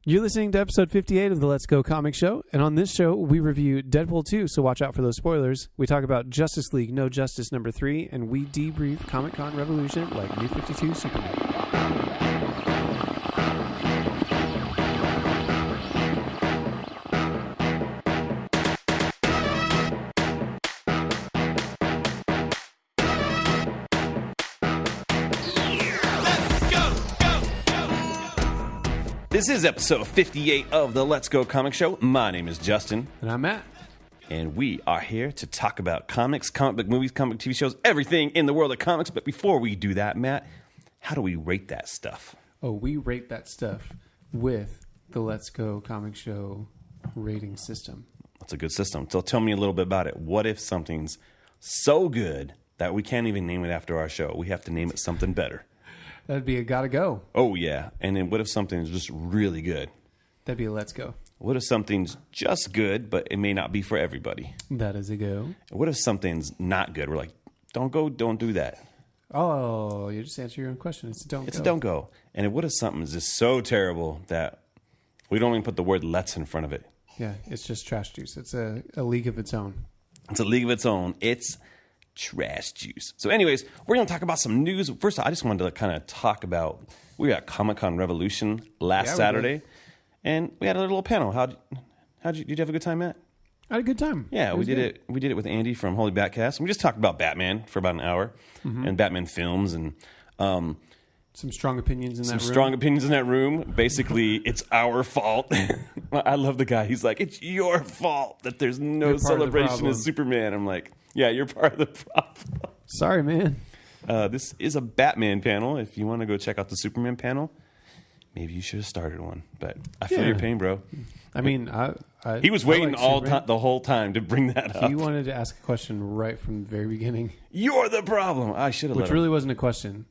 You're listening to episode 58 of the Let's Go Comic Show, and on this show, we review Deadpool 2, so watch out for those spoilers. We talk about Justice League No Justice number 3, and we debrief Comic-Con Revolution like New 52 Superman. This is episode 58 of the Let's Go Comic Show. My name is Justin. And I'm Matt. And we are here to talk about comics, comic book movies, comic TV shows, everything in the world of comics. But before we do that, Matt, how do we rate that stuff? Oh, we rate that stuff with the Let's Go Comic Show rating system. That's a good system. So tell me a little bit about it. What if something's so good that we can't even name it after our show? We have to name it something better. That'd be a gotta go. Oh, yeah. And then what if something's just really good? That'd be a let's go. What if something's just good, but it may not be for everybody? That is a go. What if something's not good? We're like, don't go, don't do that. Oh, you just answer your own question. It's a don't go. It's a don't go. And what if something is just so terrible that we don't even put the word let's in front of it? Yeah, it's just trash juice. It's a league of its own. It's a league of its own. It's trash juice. So anyways, we're going to talk about some news. First, I just wanted to kind of talk about, we got Comic-Con Revolution last Saturday, and we had a little panel. Did you have a good time, Matt? I had a good time. Yeah, we did it. We did it with Andy from Holy Batcast. We just talked about Batman for about an hour and Batman films and some strong opinions in that room. Some strong opinions in that room. Basically, it's our fault. I love the guy. He's like, it's your fault that there's no celebration of Superman. I'm like, yeah, you're part of the problem. Sorry, man. This is a Batman panel. If you want to go check out the Superman panel, maybe you should have started one. But I feel your pain, bro. I mean, he was waiting the whole time to bring that up. He wanted to ask a question right from the very beginning. You're the problem. I should have. Which really wasn't a question.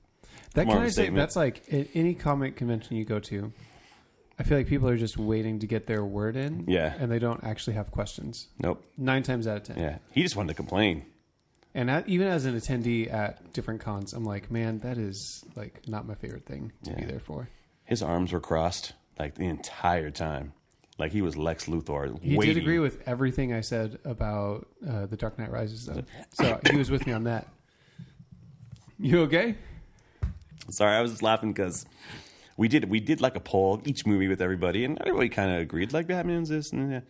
That kind of statement. That's like at any comic convention you go to. I feel like people are just waiting to get their word in. Yeah. And they don't actually have questions. Nope. 9 times out of 10. Yeah. He just wanted to complain. And even as an attendee at different cons, I'm like, man, that is like not my favorite thing to be there for. His arms were crossed like the entire time. Like he was Lex Luthor. He waiting. did agree with everything I said about The Dark Knight Rises, though. So he was with me on that. You okay? Sorry, I was just laughing because we did like a poll, each movie with everybody, and everybody kind of agreed, like Batman's this and that.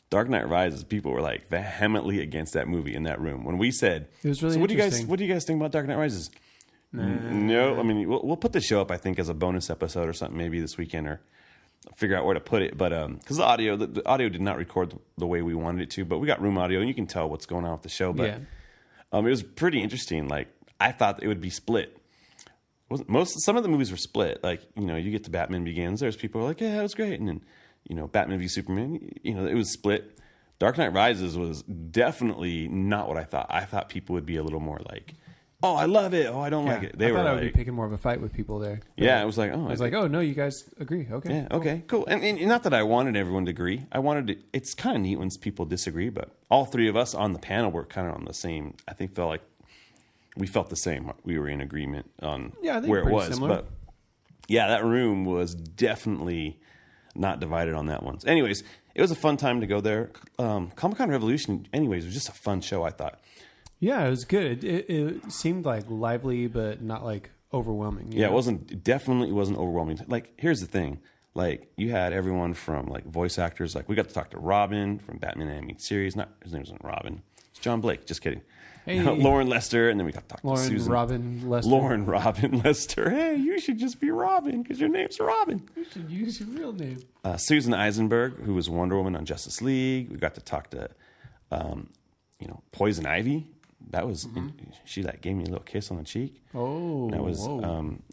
Dark Knight Rises, people were like vehemently against that movie in that room. When we said, it was really so what interesting. do you guys think about Dark Knight Rises? No, I mean, we'll put the show up, I think, as a bonus episode or something, maybe this weekend, or figure out where to put it. But because the audio did not record the way we wanted it to, but we got room audio, and you can tell what's going on with the show. But it was pretty interesting. Like I thought it would be split. Some of the movies were split. Like, you get to Batman Begins. There's people who are like, yeah, it was great. And then, Batman v Superman, it was split. Dark Knight Rises was definitely not what I thought. I thought people would be a little more like, oh, I love it. Oh, I don't like it. I thought I would be picking more of a fight with people there. Yeah, it was like, oh, no, you guys agree. Okay. Yeah, cool. Okay, cool. And not that I wanted everyone to agree. It's kind of neat when people disagree, but all three of us on the panel were kind of on the same, I think felt like, we felt the same. We were in agreement on where it was. Similar. But yeah, that room was definitely not divided on that one. So anyways, it was a fun time to go there. Comic-Con Revolution, anyways, was just a fun show, I thought. Yeah, it was good. It seemed like lively, but not like overwhelming. Yeah, it definitely wasn't overwhelming. Like, here's the thing. Like, you had everyone from like voice actors. Like, we got to talk to Robin from Batman Animated Series. His name isn't Robin. It's John Blake. Just kidding. Hey. Lauren Lester, and then we got to talk to Susan. Lauren Robin Lester. Hey, you should just be Robin because your name's Robin. You should use your real name. Susan Eisenberg, who was Wonder Woman on Justice League. We got to talk to, Poison Ivy. That was she like gave me a little kiss on the cheek. Oh, that was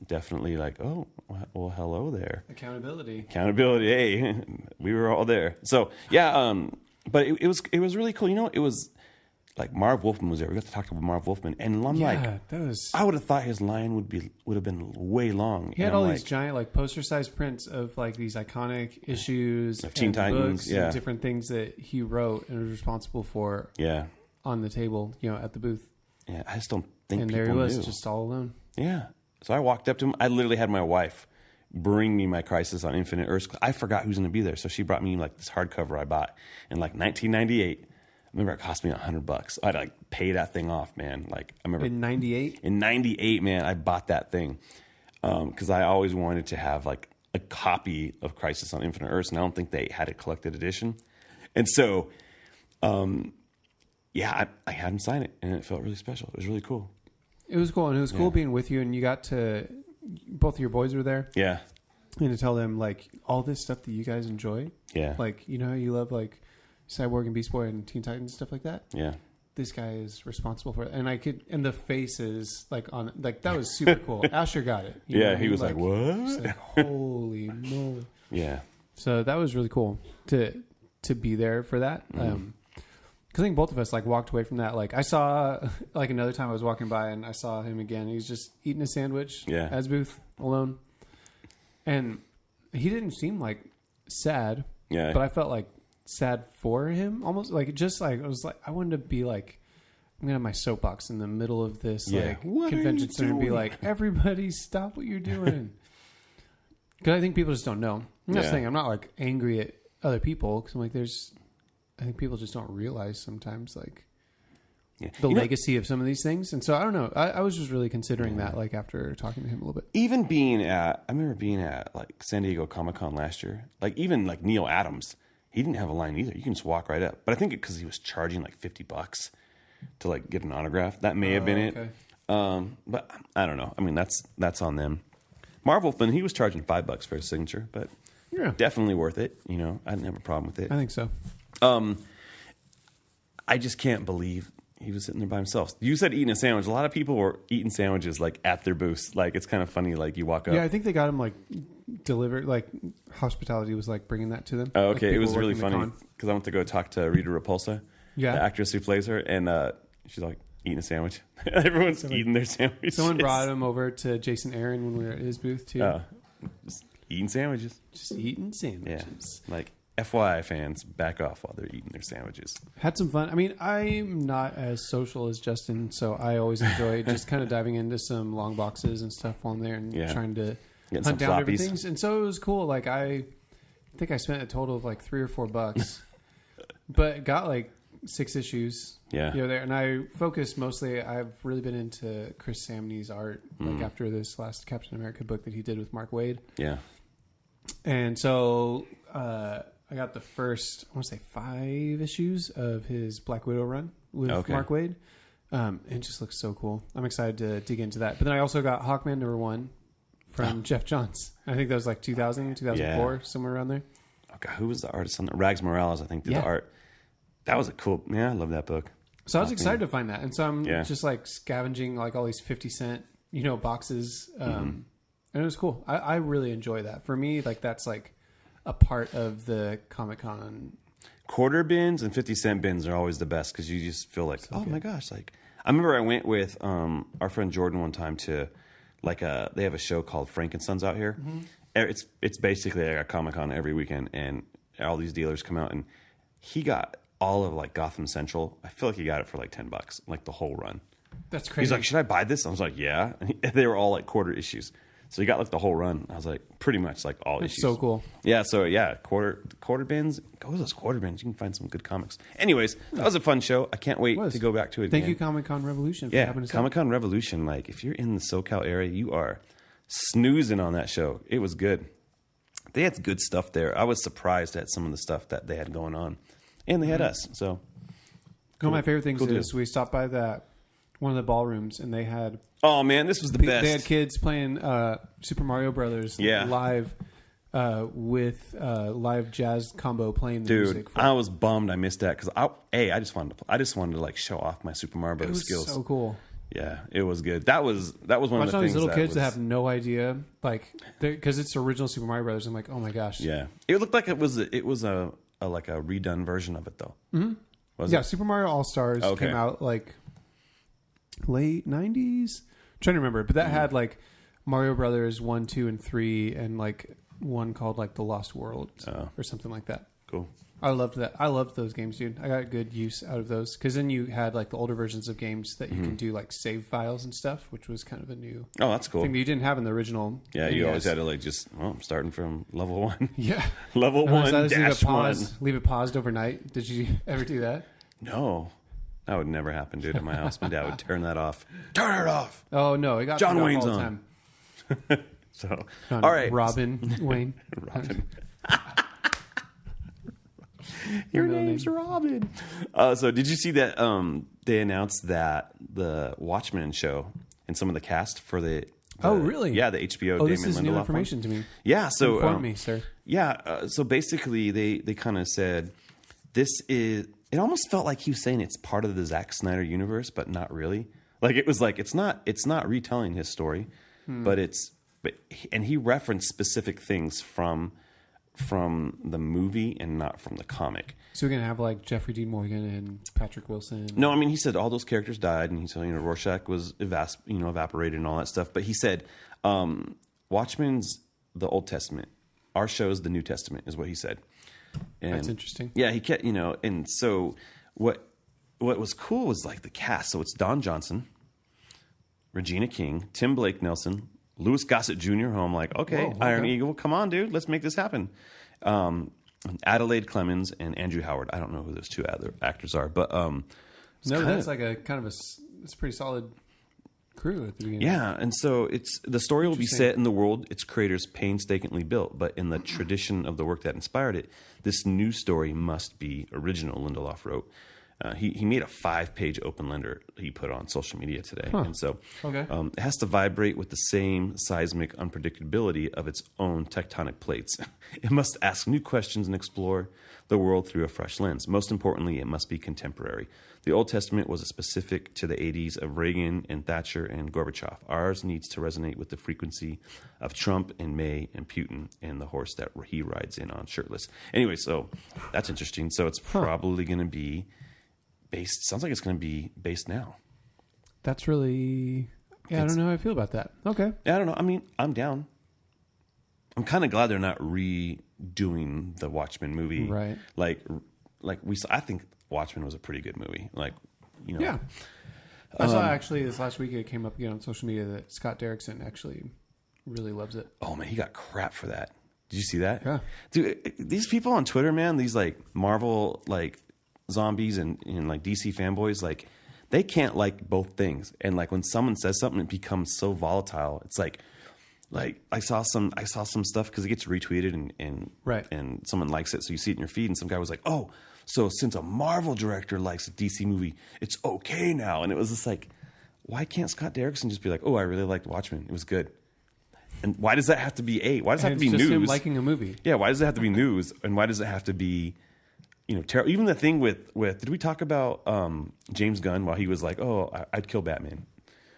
definitely like, oh, well, hello there. Accountability. Hey, we were all there. So yeah, but it was really cool. It was. Like Marv Wolfman was there. We got to talk to Marv Wolfman, and I'm I would have thought his line would have been way long. He had all these giant like poster-sized prints of like these iconic issues of Teen Titans, and different things that he wrote and was responsible for. Yeah, on the table, at the booth. Yeah, I just don't think. And people there he was, knew. just all alone. Yeah. So I walked up to him. I literally had my wife bring me my Crisis on Infinite Earths. I forgot who's going to be there, so she brought me like this hardcover I bought in like 1998. I remember it cost me $100. I'd like pay that thing off, man. Like I remember In 98? In 98, man, I bought that thing because I always wanted to have like a copy of Crisis on Infinite Earths, and I don't think they had a collected edition. And so, yeah, I had him sign it, and it felt really special. It was really cool. It was cool, and it was cool being with you, and you got to, both of your boys were there. Yeah. And to tell them, like, all this stuff that you guys enjoy. Yeah. Like, you know how you love, like, Cyborg and Beast Boy and Teen Titans, stuff like that? Yeah. This guy is responsible for it. And I could, and the faces, like, on, like, that was super cool. Asher got it. Yeah, he was like, what? Like, holy moly. Yeah. So that was really cool to be there for that. Because I think both of us like walked away from that. Like I saw, like another time I was walking by and I saw him again. He was just eating a sandwich as Booth alone, and he didn't seem like sad. Yeah, but I felt like sad for him, almost like just like I was like I wanted to be like I'm gonna have my soapbox in the middle of this like convention center and be like, everybody stop what you're doing. Because I think people just don't know. I'm not saying I'm not like angry at other people because I'm like I think people just don't realize sometimes like the legacy of some of these things. And so I don't know. I was just really considering that like after talking to him a little bit. Even I remember being at like San Diego Comic-Con last year. Like even like Neil Adams, he didn't have a line either. You can just walk right up. But I think because he was charging like $50 to like get an autograph. That may have been it. But I don't know. I mean, that's on them. Marvel, he was charging $5 for his signature, but definitely worth it. You know, I didn't have a problem with it. I think so. I just can't believe he was sitting there by himself. You said eating a sandwich. A lot of people were eating sandwiches like at their booths. Like it's kind of funny. Like you walk up. Yeah, I think they got him like delivered. Like hospitality was like bringing that to them. Oh, okay. Like, it was really funny because I went to go talk to Rita Repulsa, the actress who plays her, and she's like eating a sandwich. Everyone's eating their sandwiches. Someone brought him over to Jason Aaron when we were at his booth too. Just eating sandwiches. Just eating sandwiches. Yeah, like. FYI fans, back off while they're eating their sandwiches. Had some fun. I mean, I'm not as social as Justin, so I always enjoy just kind of diving into some long boxes and stuff while I'm there and trying to hunt down everything. And so it was cool. Like I think I spent a total of like $3 or $4, but got like 6 issues. Yeah, there. And I focused mostly. I've really been into Chris Samnee's art, like after this last Captain America book that he did with Mark Waid. Yeah, and so. I got the first, I want to say 5 issues of his Black Widow run with Mark Waid. It just looks so cool. I'm excited to dig into that. But then I also got Hawkman #1 from Jeff Johns. I think that was like 2000, 2004, somewhere around there. Oh God, who was the artist on that? Rags Morales, I think, did the art. That was a cool, I love that book. So I was excited to find that. And so I'm just like scavenging like all these 50 cent, boxes. And it was cool. I really enjoy that. For me, like that's like a part of the Comic-Con. Quarter bins and 50-cent bins are always the best because you just feel like, my gosh. Like I remember I went with our friend Jordan one time to like they have a show called Frankensons out here. Mm-hmm. It's basically like a Comic-Con every weekend, and all these dealers come out, and he got all of like Gotham Central. I feel like he got it for like $10, like the whole run. That's crazy. He's like, should I buy this? I was like, yeah. And they were all like quarter issues. So you got like the whole run. I was like, pretty much like all issues. So cool. Yeah. So yeah, quarter bins. Go to those quarter bins. You can find some good comics. Anyways, that was a fun show. I can't wait to go back to it. Thank again. you, Comic-Con Revolution. For having us Comic-Con Revolution. Like if you're in the SoCal area, you are snoozing on that show. It was good. They had good stuff there. I was surprised at some of the stuff that they had going on, and they had us. So one of my favorite things is we stopped by one of the ballrooms, and they had. Oh man, this was the best. They had kids playing Super Mario Brothers live with live jazz combo playing the music. I was bummed I missed that because I just wanted to like show off my Super Mario Brothers skills. So cool. Yeah, it was good. That was one of the things. These little kids that have no idea, like because it's original Super Mario Brothers. I'm like, oh my gosh. Yeah, it looked like it was a like a redone version of it though. Mm-hmm. Was it? Super Mario All Stars came out like late 90s. I'm trying to remember, but that had like Mario Brothers 1, 2, and 3, and like one called like The Lost World or something like that. cool. I loved that. I loved those games, dude. I got good use out of those because then you had like the older versions of games that you can do like save files and stuff, which was kind of a new Oh, that's cool. thing that you didn't have in the original. Yeah, you NES. always had to like just. Well, I'm starting from level 1. Yeah. Level Unless 1 I just dash 1. leave it paused overnight. Did you ever do that? No, that would never happen, dude. At my house, my dad would turn that off. Turn it off. Oh no, it got John turned off Wayne's all the on. time. So, On all right, Robin Wayne. Robin. Your Your name's Robin. So did you see that they announced that the Watchmen show and some of the cast for the Oh, really? Yeah, the HBO Oh, Damon this is new Lindelof information to me. Yeah, so Inform me, sir. Yeah, so basically they kind of said this is. It almost felt like he was saying it's part of the Zack Snyder universe, but not really. Like it was like it's not retelling his story, but he referenced specific things from the movie and not from the comic. So we're gonna have like Jeffrey Dean Morgan and Patrick Wilson. No, I mean he said all those characters died, and he said Rorschach was evaporated and all that stuff. But he said Watchmen's the Old Testament, our show's the New Testament, is what he said. And That's interesting. Yeah, he kept and so what was cool was like the cast. So it's Don Johnson, Regina King, Tim Blake Nelson, Louis Gossett Jr. Who I'm like, okay, Whoa, Iron okay. Eagle, come on, dude, let's make this happen. Adelaide Clemens and Andrew Howard. I don't know who those two other actors are, but That's like a kind of it's a pretty solid crew at the beginning. yeah, and so the story will be Interesting. set in the world its creators painstakingly built, but in the tradition of the work that inspired it, this new story must be original. Lindelof wrote. He made a 5-page open letter he put on social media today, and so Okay. it has to vibrate with the same seismic unpredictability of its own tectonic plates. It must ask new questions and explore the world through a fresh lens. Most importantly, it must be contemporary. The Old Testament was specific to the 80s of Reagan and Thatcher and Gorbachev. Ours needs to resonate with the frequency of Trump and May and Putin and the horse that he rides in on shirtless. Anyway, so that's interesting. So it's probably going to be based. Sounds like it's going to be based now. That's really. Yeah, I don't know how I feel about that. Okay. Yeah, I don't know. I mean, I'm down. I'm kind of glad they're not redoing the Watchmen movie. Right. Like we saw. I think Watchmen was a pretty good movie. Like, Yeah. I saw actually this last week it came up again on social media that Scott Derrickson actually really loves it. Oh man, he got crap for that. Did you see that? Yeah. Dude, these people on Twitter, man, these like Marvel like zombies and like DC fanboys, like they can't like both things. And like when someone says something, it becomes so volatile. It's like I saw some stuff because it gets retweeted and Right. and someone likes it, so you see it in your feed, and some guy was like, "Oh, so since a Marvel director likes a DC movie, it's okay now." And it was just like, why can't Scott Derrickson just be like, "Oh, I really liked Watchmen. It was good." And why does that have to be Why does it have And to be it's just him news? liking a movie. Yeah, why does it have to be news? And why does it have to be, terrible? Even the thing with did we talk about James Gunn while he was like, "Oh, I'd kill Batman."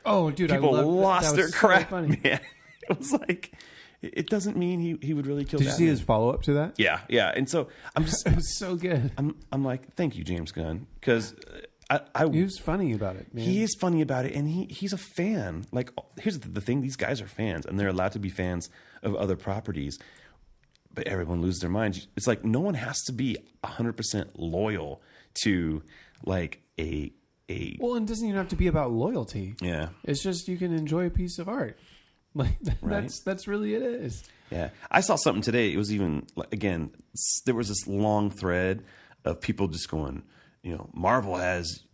Oh, dude, People I loved lost that their was so crap, funny. man. It was like, it doesn't mean he would really kill Did you Batman. see his follow up to that? Yeah. And so I'm just, It was so good. I'm like, thank you, James Gunn, because He was funny about it, man. he is funny about it, and he's a fan. Like, here's the thing: these guys are fans, and they're allowed to be fans of other properties. But everyone loses their minds. It's like no one has to be 100% loyal to like a. Well, and it doesn't even have to be about loyalty. Yeah. It's just you can enjoy a piece of art. Like Right. that's really it is. Yeah, I saw something today. It was even again. There was this long thread of people just going, Marvel has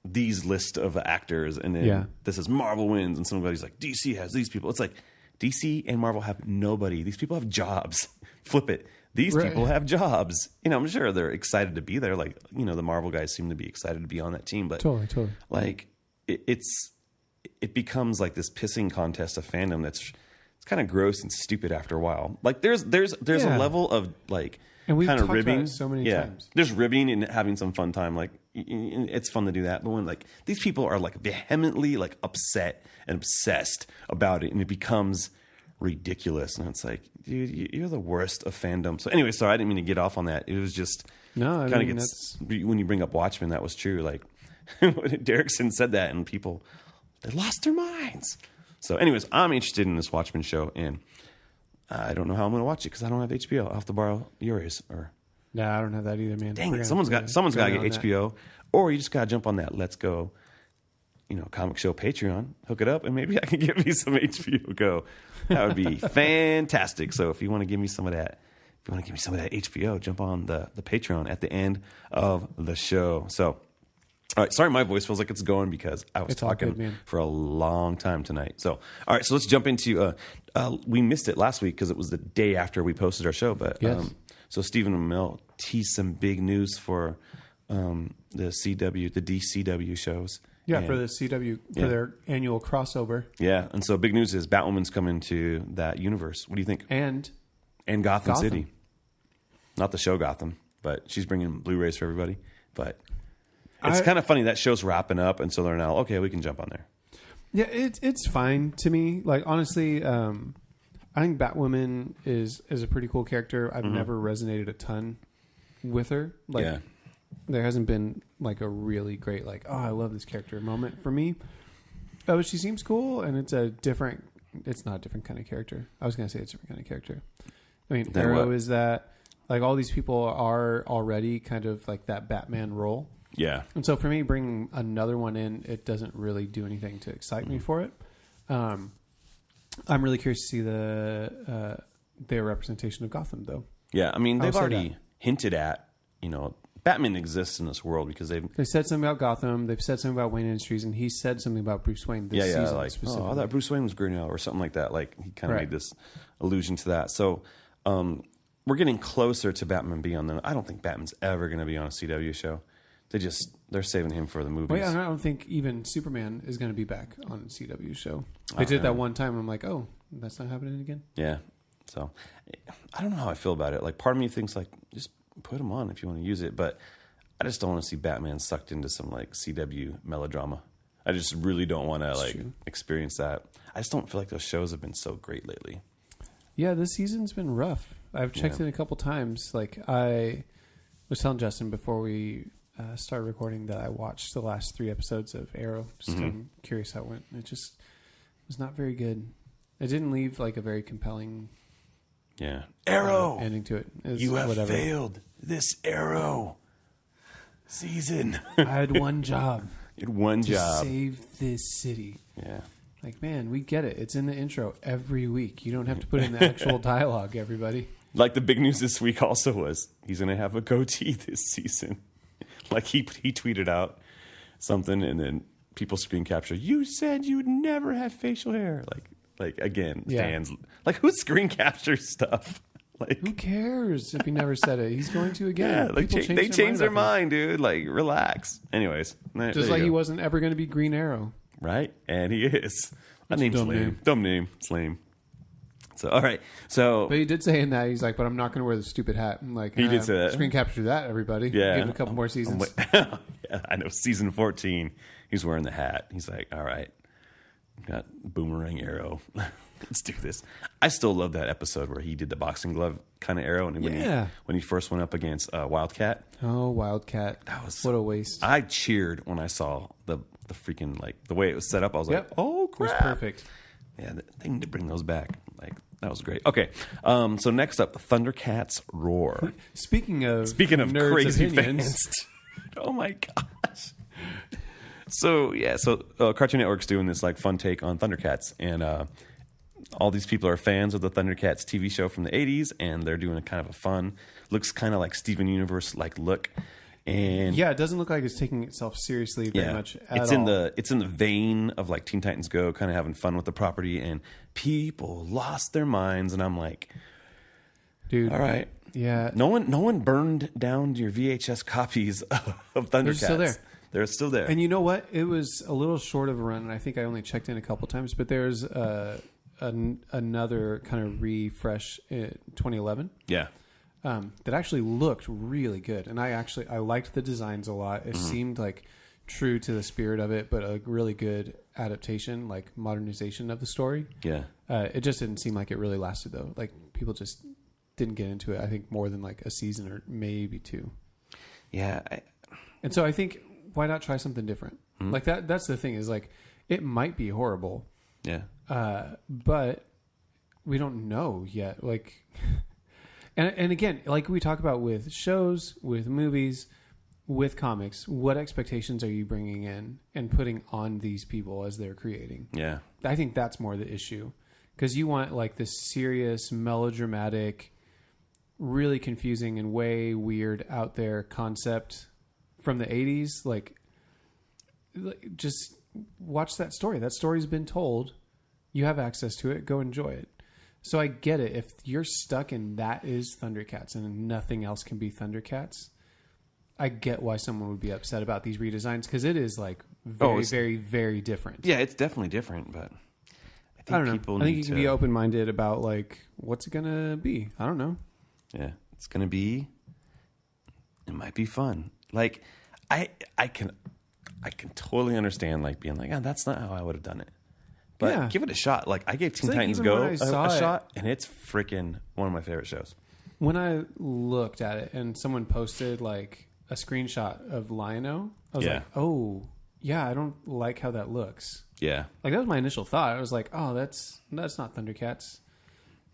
these list of actors, and then this is Marvel wins, and somebody's like, DC has these people. It's like DC and Marvel have nobody. These people have jobs. Flip it. These Right. people have jobs. I'm sure they're excited to be there. Like, the Marvel guys seem to be excited to be on that team, but Totally. like it becomes like this pissing contest of fandom it's kind of gross and stupid after a while. Like there's Yeah. a level of like And we've kind of talked about ribbing it so many times. There's ribbing and having some fun time. Like it's fun to do that. But when like these people are like vehemently like upset and obsessed about it, and it becomes ridiculous, and it's like, dude, you're the worst of fandom. So anyway, sorry, I didn't mean to get off on that. It was just No, I kind of mean, gets when you bring up Watchmen, that was true. Like Derrickson said that, and people they lost their minds. So, anyways, I'm interested in this Watchmen show, and I don't know how I'm going to watch it because I don't have HBO. I'll have to borrow yours or No, I don't have that either, man. Dang it! Someone's got to get HBO, or you just got to jump on that Let's Go, comic show Patreon. Hook it up, and maybe I can give you some HBO Go. That would be fantastic. So if you want to give me some of that, HBO, jump on the Patreon at the end of the show. So, all right. Sorry, my voice feels like it's going because I was talking for a long time tonight. So, all right. So let's jump into. We missed it last week because it was the day after we posted our show. But yes. So Stephen Amell teased some big news for the DCW shows. Yeah, for the CW, for their annual crossover. Yeah, and so big news is Batwoman's coming to that universe. What do you think? And Gotham City. Not the show Gotham, but she's bringing Blu-rays for everybody. But it's kind of funny. That show's wrapping up, and so they're now, okay, we can jump on there. Yeah, it's fine to me. Like, honestly, I think Batwoman is a pretty cool character. I've never resonated a ton with her. Like, there hasn't been like a really great like, oh, I love this character moment for me. Oh, she seems cool, and it's not a different kind of character. I was going to say it's a different kind of character. I mean, Then Arrow what? is that, like, all these people are already kind of like that Batman role. Yeah. And so for me, bringing another one in, it doesn't really do anything to excite me for it. I'm really curious to see their representation of Gotham, though. Yeah, I mean, they've say already hinted at, Batman exists in this world because They said something about Gotham. They've said something about Wayne Industries, and he said something about Bruce Wayne this season like, specifically. I thought Bruce Wayne was green now, or something like that. Like, he kind of made this allusion to that. So, we're getting closer to Batman Beyond. I don't think Batman's ever going to be on a CW show. They're saving him for the movies. Well, yeah, I don't think even Superman is going to be back on a CW show. They did that one time, and I'm like, oh, that's not happening again? Yeah. So, I don't know how I feel about it. Like, part of me thinks, like, just put him on if you want to use it. But I just don't want to see Batman sucked into some, like, CW melodrama. I just really don't want to, like, experience that. I just don't feel like those shows have been so great lately. Yeah, this season's been rough. I've checked in a couple times. Like, I was telling Justin before we started recording that I watched the last 3 episodes of Arrow. Just I'm curious how it went. It just was not very good. It didn't leave like a very compelling Arrow ending to it. You have failed this Arrow season. I had one job. You had one job. Save this city. Yeah. Like, man, we get it. It's in the intro every week. You don't have to put in the actual dialogue, everybody. Like, the big news this week also was he's going to have a goatee this season. Like, he tweeted out something, and then people screen capture, you said you'd never have facial hair. Like again, fans. Like, who screen captures stuff? Like, who cares if he never said it? He's going to again. Yeah, like, they changed their mind, dude. Like, relax. Anyways. Just like he wasn't ever going to be Green Arrow. Right? And he is. That name's dumb lame. name. Dumb name. It's lame. So, all right. So, but he did say in that, he's like, but I'm not going to wear the stupid hat. I'm like, he did say that. Screen capture that, everybody. Yeah. Give it a couple more seasons. Yeah, I know. Season 14, he's wearing the hat. He's like, all right. Got Boomerang Arrow. Let's do this. I still love that episode where he did the boxing glove kind of arrow. And when he first went up against Wildcat. Oh, Wildcat. That was what a waste. I cheered when I saw the freaking, like, the way it was set up. I was like, oh, crap. It was perfect. Yeah, they need to bring those back. Like, that was great. Okay, so next up, Thundercats Roar. Speaking of nerds' crazy opinions. fans. Oh my gosh. So Cartoon Network's doing this like fun take on Thundercats, and all these people are fans of the Thundercats TV show from the 80s, and they're doing a kind of a fun, looks kind of like Steven Universe like look. And yeah, it doesn't look like it's taking itself seriously very much at it's all. It's in the vein of like Teen Titans Go, kind of having fun with the property, and people lost their minds, and I'm like, dude, all right, yeah. No one burned down your VHS copies of Thundercats. They're still there. They're still there. And you know what? It was a little short of a run, and I think I only checked in a couple times, but there's another kind of refresh in 2011. Yeah. That actually looked really good, and I liked the designs a lot. It seemed like true to the spirit of it, but a really good adaptation, like modernization of the story. Yeah, it just didn't seem like it really lasted though. Like, people just didn't get into it. I think more than like a season or maybe 2. Yeah, and so I think why not try something different? Like that. That's the thing is like it might be horrible. Yeah, but we don't know yet. Like. And again, like we talk about with shows, with movies, with comics, what expectations are you bringing in and putting on these people as they're creating? Yeah. I think that's more the issue. Because you want like this serious, melodramatic, really confusing and way weird out there concept from the 80s. Like, just watch that story. That story's been told. You have access to it. Go enjoy it. So I get it. If you're stuck in that is Thundercats and nothing else can be Thundercats, I get why someone would be upset about these redesigns because it is like very, very different. Yeah, it's definitely different, but I don't know. I think you can be open-minded about like what's it gonna be. I don't know. Yeah, it's gonna be. It might be fun. Like, I can totally understand like being like, oh, that's not how I would have done it. But give it a shot. Like I gave Teen Titans Go a shot, and it's freaking one of my favorite shows. When I looked at it and someone posted like a screenshot of Lion-O, I was like, oh, yeah, I don't like how that looks. Yeah. Like that was my initial thought. I was like, oh, that's not Thundercats.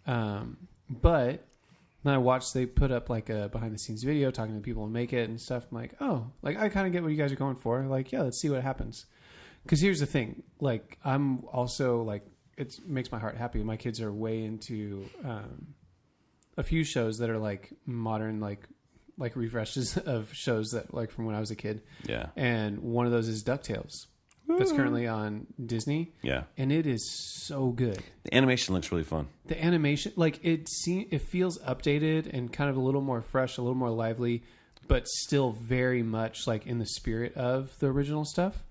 But then I watched, they put up like a behind the scenes video talking to people who make it and stuff. I'm like, oh, like I kind of get what you guys are going for. Like, yeah, let's see what happens. Because here's the thing. Like, I'm also like, it makes my heart happy. My kids are way into a few shows that are like modern, like refreshes of shows that like from when I was a kid. Yeah. And one of those is DuckTales. That's currently on Disney. Yeah. And it is so good. The animation looks really fun. The animation, like it feels updated and kind of a little more fresh, a little more lively, but still very much like in the spirit of the original stuff.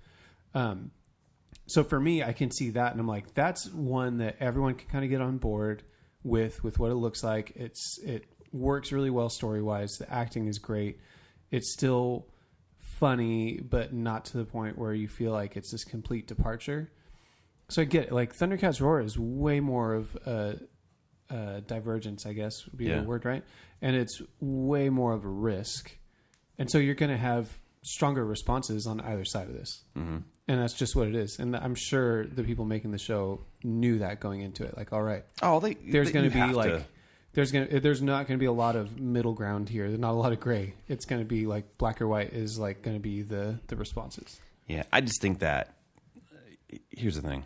So for me, I can see that and I'm like, that's one that everyone can kind of get on board with what it looks like. It works really well story-wise. The acting is great. It's still funny, but not to the point where you feel like it's this complete departure. So I get it. Like Thundercats Roar is way more of a divergence, I guess would be the word, right? And it's way more of a risk. And so you're going to have stronger responses on either side of this. Mm-hmm. And that's just what it is. And I'm sure the people making the show knew that going into it. Like, all right, there's going to be like, there's not going to be a lot of middle ground here. There's not a lot of gray. It's going to be like black or white is like going to be the responses. Yeah, I just think that here's the thing: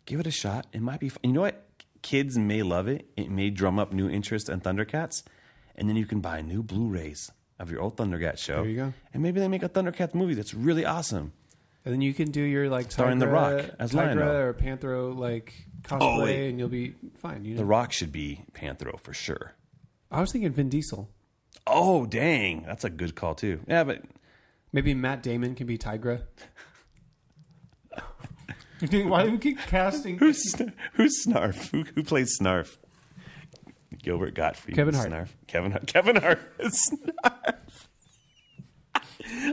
give it a shot. It might be fun. You know what? Kids may love it. It may drum up new interest in Thundercats, and then you can buy new Blu-rays of your old Thundercats show. There you go. And maybe they make a Thundercats movie that's really awesome. And then you can do your like starring The Rock as Lion-O or Panthro like cosplay, and you'll be fine. You know? The Rock should be Panthro for sure. I was thinking Vin Diesel. Oh dang, that's a good call too. Yeah, but maybe Matt Damon can be Tigra. Why do we keep casting? Who's Snarf? Who plays Snarf? Gilbert Gottfried. Kevin Hart. Snarf. Kevin Hart is Snarf.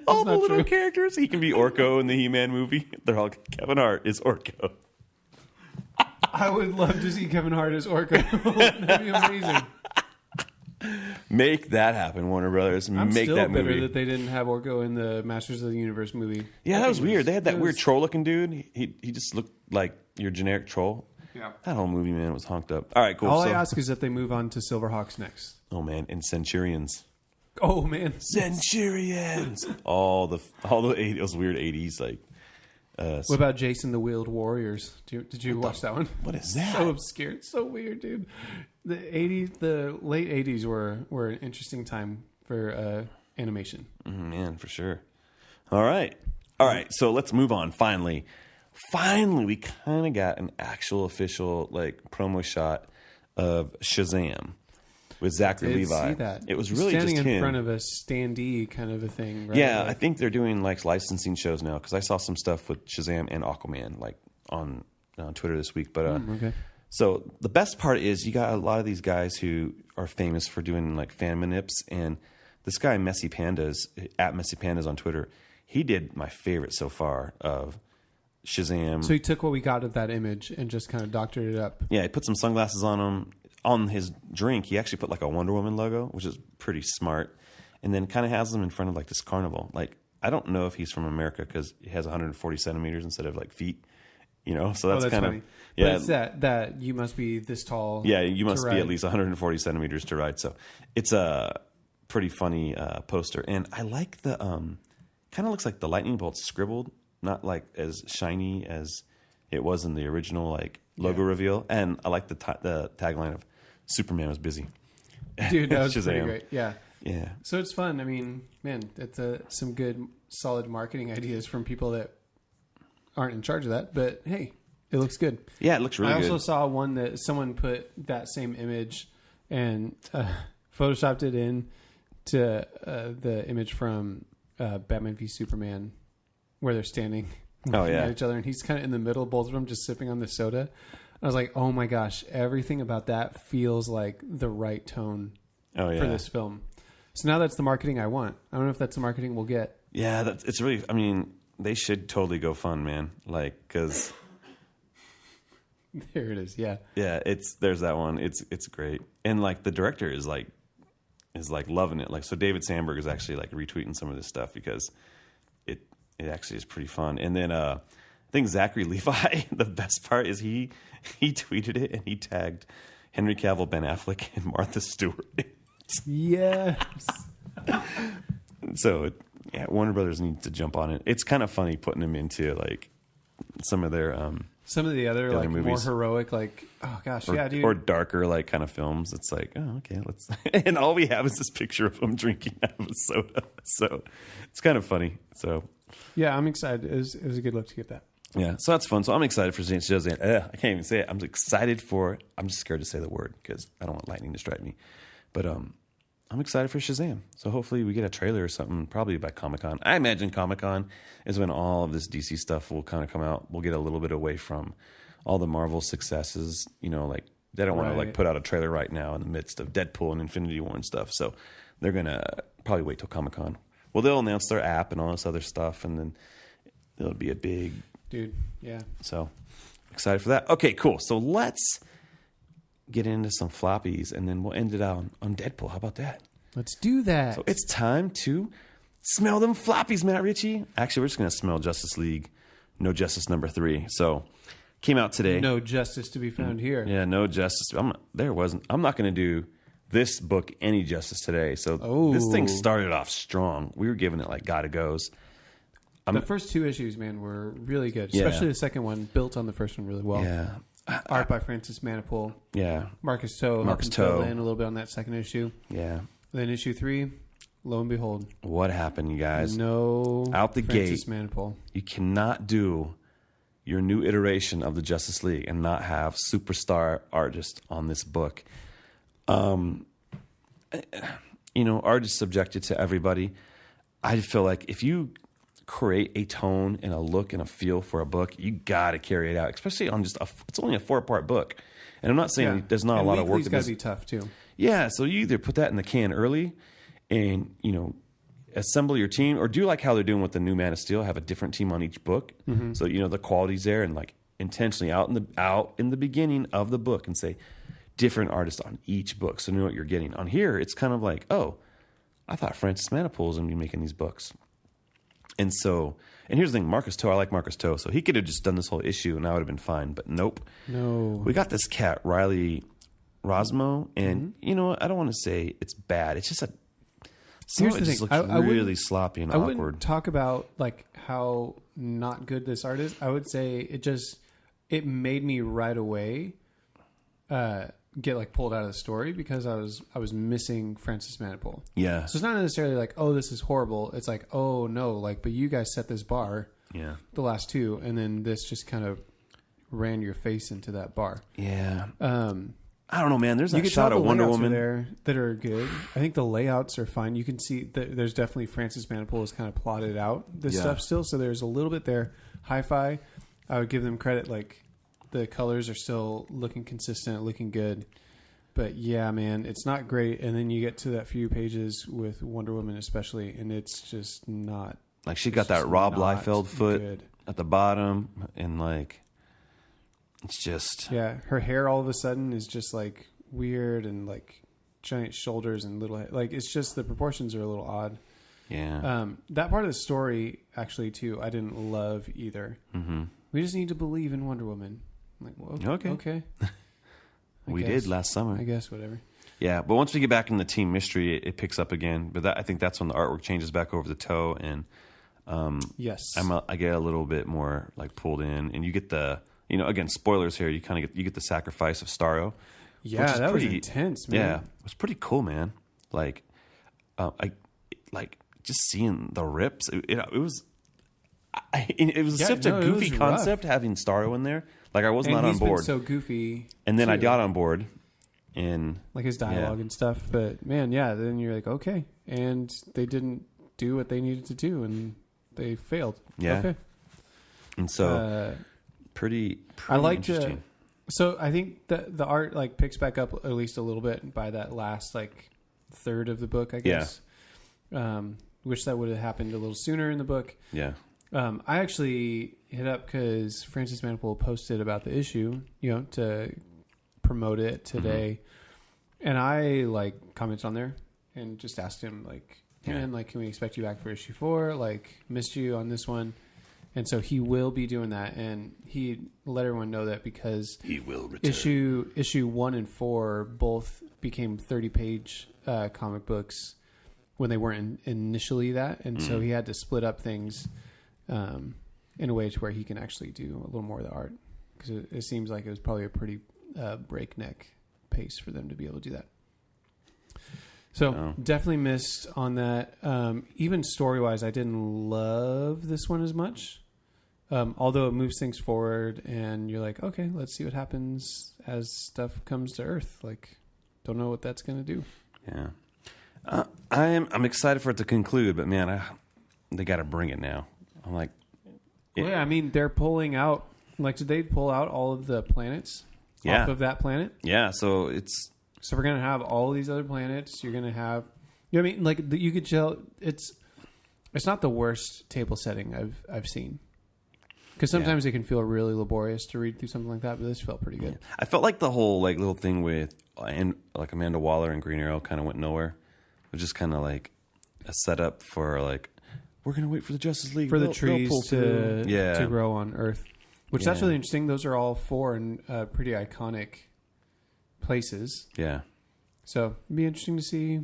All the little characters. He can be Orko in the He-Man movie. They're all Kevin Hart is Orko. I would love to see Kevin Hart as Orko. That'd be amazing. Make that happen, Warner Brothers. I'm Make still that movie. bitter that they didn't have Orko in the Masters of the Universe movie. Yeah, that was weird. They had that weird troll-looking dude. He just looked like your generic troll. Yeah. That whole movie, man, was honked up. All right, cool. All I ask is that they move on to Silverhawks next. Oh man, and Centurions. Oh man, Centurions! all the 80s, those weird 80s like. What about Jason the Wheeled Warriors? Did you watch that one? What is that? So obscure, it's so weird, dude. The late 80s were an interesting time for animation. Man, for sure. All right. So let's move on. Finally, we kind of got an actual official like promo shot of Shazam. With Zachary Levi. See that. It was really standing just him. in front of a standee kind of a thing, right? Yeah, like, I think they're doing like licensing shows now because I saw some stuff with Shazam and Aquaman like on Twitter this week. But okay. So the best part is you got a lot of these guys who are famous for doing like fan manips, and this guy Messy Pandas at Messy Pandas on Twitter, he did my favorite so far of Shazam. So he took what we got of that image and just kind of doctored it up. Yeah, he put some sunglasses on him. On his drink, he actually put like a Wonder Woman logo, which is pretty smart, and then kind of has them in front of like this carnival. Like, I don't know if he's from America because he has 140 centimeters instead of like feet, So that's kind funny. of yeah. But it's that you must be this tall. Yeah, you must to be ride. at least 140 centimeters to ride. So it's a pretty funny poster, and I like the kind of looks like the lightning bolt scribbled, not like as shiny as it was in the original like logo reveal. And I like the tagline of Superman was busy. Dude, that was Shazam. pretty great. Yeah. Yeah. So it's fun. I mean, man, it's some good, solid marketing ideas from people that aren't in charge of that. But hey, it looks good. Yeah, it looks really I good. also saw one that someone put that same image and photoshopped it in to the image from Batman v Superman, where they're standing looking at each other, and he's kind of in the middle, both of them just sipping on the soda. I was like, oh my gosh, everything about that feels like the right tone for this film. So now that's the marketing I want. I don't know if that's the marketing we'll get. Yeah, it's really. I mean, they should totally go fun, man. Like, because there it is. Yeah, yeah, there's that one. It's great, and like the director is like loving it. Like, so David Sandberg is actually like retweeting some of this stuff because it actually is pretty fun. And then I think Zachary Levi, the best part is he tweeted it and he tagged Henry Cavill, Ben Affleck, and Martha Stewart. yes. So yeah, Warner Brothers needs to jump on it. It's kind of funny putting them into like some of their some of the other like movies. more heroic, like oh gosh, or, yeah, dude, or darker like kind of films. It's like, oh, okay, let's. And all we have is this picture of him drinking out of a soda. So it's kind of funny. So yeah, I'm excited. It was a good look to get that. yeah, so that's fun. So I'm excited for Shazam. I can't even say it. I'm excited for. I'm just scared to say the word because I don't want lightning to strike me. But I'm excited for Shazam. So hopefully we get a trailer or something, probably by Comic-Con. I imagine Comic-Con is when all of this DC stuff will kind of come out. We'll get a little bit away from all the Marvel successes. Like they don't want to like put out a trailer right now in the midst of Deadpool and Infinity War and stuff. So they're going to probably wait till Comic-Con. Well, they'll announce their app and all this other stuff, and then it'll be a big... Dude, yeah. So excited for that. Okay, cool. So let's get into some floppies, and then we'll end it out on Deadpool. How about that? Let's do that. So it's time to smell them floppies, Matt Ritchie. Actually, we're just going to smell Justice League, No Justice number 3. So came out today. No justice to be found here. Yeah, no justice. I'm not going to do this book any justice today. So this thing started off strong. We were giving it like gotta goes. The first 2 issues, man, were really good. Especially the second one, built on the first one really well. Yeah. Art by Francis Manapul. Yeah. Marcus Toe helping fill in a little bit on that second issue. Yeah. Then issue 3, lo and behold. What happened, you guys? No out the Francis gate. Manapul. You cannot do your new iteration of the Justice League and not have superstar artists on this book. Art is subjected to everybody. I feel like if you create a tone and a look and a feel for a book, you got to carry it out, especially on it's only a 4-part book. And I'm not saying there's not a lot of work. It's got to be tough too. Yeah. So you either put that in the can early and, assemble your team, or do like how they're doing with the new Man of Steel, have a different team on each book. Mm-hmm. So, the quality's there, and like intentionally out in the beginning of the book and say different artists on each book. So you know what you're getting. On here, it's kind of like, oh, I thought Francis Manapul was going to be making these books. And here's the thing, Marcus Toe, I like Marcus Toe, so he could have just done this whole issue and I would have been fine, but nope. No. We got this cat, Riley Rosmo, and you know what? I don't want to say it's bad. It's just here's the thing. Looks really sloppy and awkward. I wouldn't talk about like how not good this art is. I would say it made me right away get like pulled out of the story because I was missing Francis Manapul. Yeah. So it's not necessarily like, oh, this is horrible. It's like, oh no, like, but you guys set this bar. Yeah. The last 2, and then this just kind of ran your face into that bar. Yeah. I don't know, man. There's that shot of Wonder Woman there that are good. I think the layouts are fine. You can see that there's definitely Francis Manapul has kind of plotted out this stuff still, so there's a little bit there. Hi-Fi, I would give them credit. Like the colors are still looking consistent, looking good. But yeah, man, it's not great. And then you get to that few pages with Wonder Woman, especially, and it's just not. Like she got that Rob Liefeld foot at the bottom, and like. It's just... Yeah, her hair all of a sudden is just like weird and like giant shoulders and little... Like it's just the proportions are a little odd. Yeah. That part of the story actually too, I didn't love either. Mm-hmm. We just need to believe in Wonder Woman. I'm like, well, okay. We did last summer. I guess, whatever. Yeah, but once we get back in the team mystery, it picks up again. But I think that's when the artwork changes back over the toe, and yes, I get a little bit more like pulled in, and you get the again spoilers here. You kind of get the sacrifice of Starro. Yeah, that was intense, man. Yeah, it was pretty cool, man. Like, just seeing the rips. It was such a goofy concept having Starro in there. Like I was not on board. Been so goofy, and then I got on board. And like his dialogue and stuff, but man, then you're like, okay, and they didn't do what they needed to do, and they failed. Yeah, okay. And so pretty I liked interesting. So I think the art like picks back up at least a little bit by that last like third of the book, I guess. Yeah. Wish that would have happened a little sooner in the book. Yeah. I actually hit up because Francis Manapul posted about the issue, to promote it today, and I like commented on there and just asked him like, hey, man, like, can we expect you back for issue 4? Like, missed you on this one. And so he will be doing that, and he let everyone know that because he will return. Issue 1 and 4 both became 30-page comic books when they weren't initially that, and so he had to split up things in a way to where he can actually do a little more of the art, because it seems like it was probably a pretty breakneck pace for them to be able to do that. So definitely missed on that. Even story-wise, I didn't love this one as much. Although it moves things forward and you're like, okay, let's see what happens as stuff comes to Earth. Like, don't know what that's going to do. Yeah. I'm excited for it to conclude, but man, they got to bring it now. I'm like, I mean, they're pulling out, like, did they pull out all of the planets off of that planet? Yeah. So we're going to have all these other planets. You're going to have, you know what I mean? Like, you could tell it's not the worst table setting I've seen. Because sometimes it can feel really laborious to read through something like that, but this felt pretty good. Yeah. I felt like the whole like little thing with like Amanda Waller and Green Arrow kind of went nowhere. It was just kind of like a setup for like, we're going to wait for the Justice League. For the trees to grow on Earth. Which that's really interesting. Those are all foreign, pretty iconic places. Yeah. So it'd be interesting to see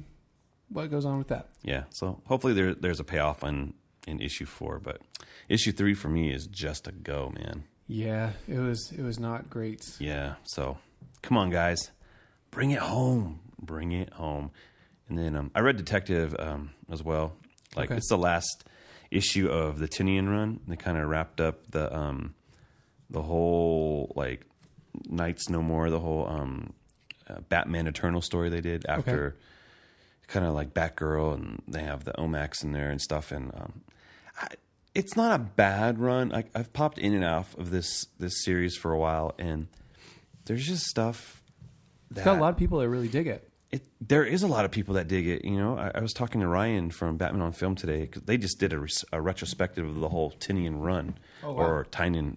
what goes on with that. Yeah. So hopefully there's a payoff in issue 4, but issue 3 for me is just a go, man. Yeah, it was not great. Yeah. So come on, guys, bring it home. Bring it home. And then I read Detective as well. Like it's the last issue of the Tinian run. They kind of wrapped up the whole like Knights No More, the whole Batman Eternal story they did after kind of like Batgirl, and they have the Omax in there and stuff. And it's not a bad run. I've popped in and out of this series for a while, and there's just stuff that got a lot of people that really dig it. There is a lot of people that dig it. You know, I was talking to Ryan from Batman on Film today, because they just did a retrospective of the whole Tinian run, or Tynian.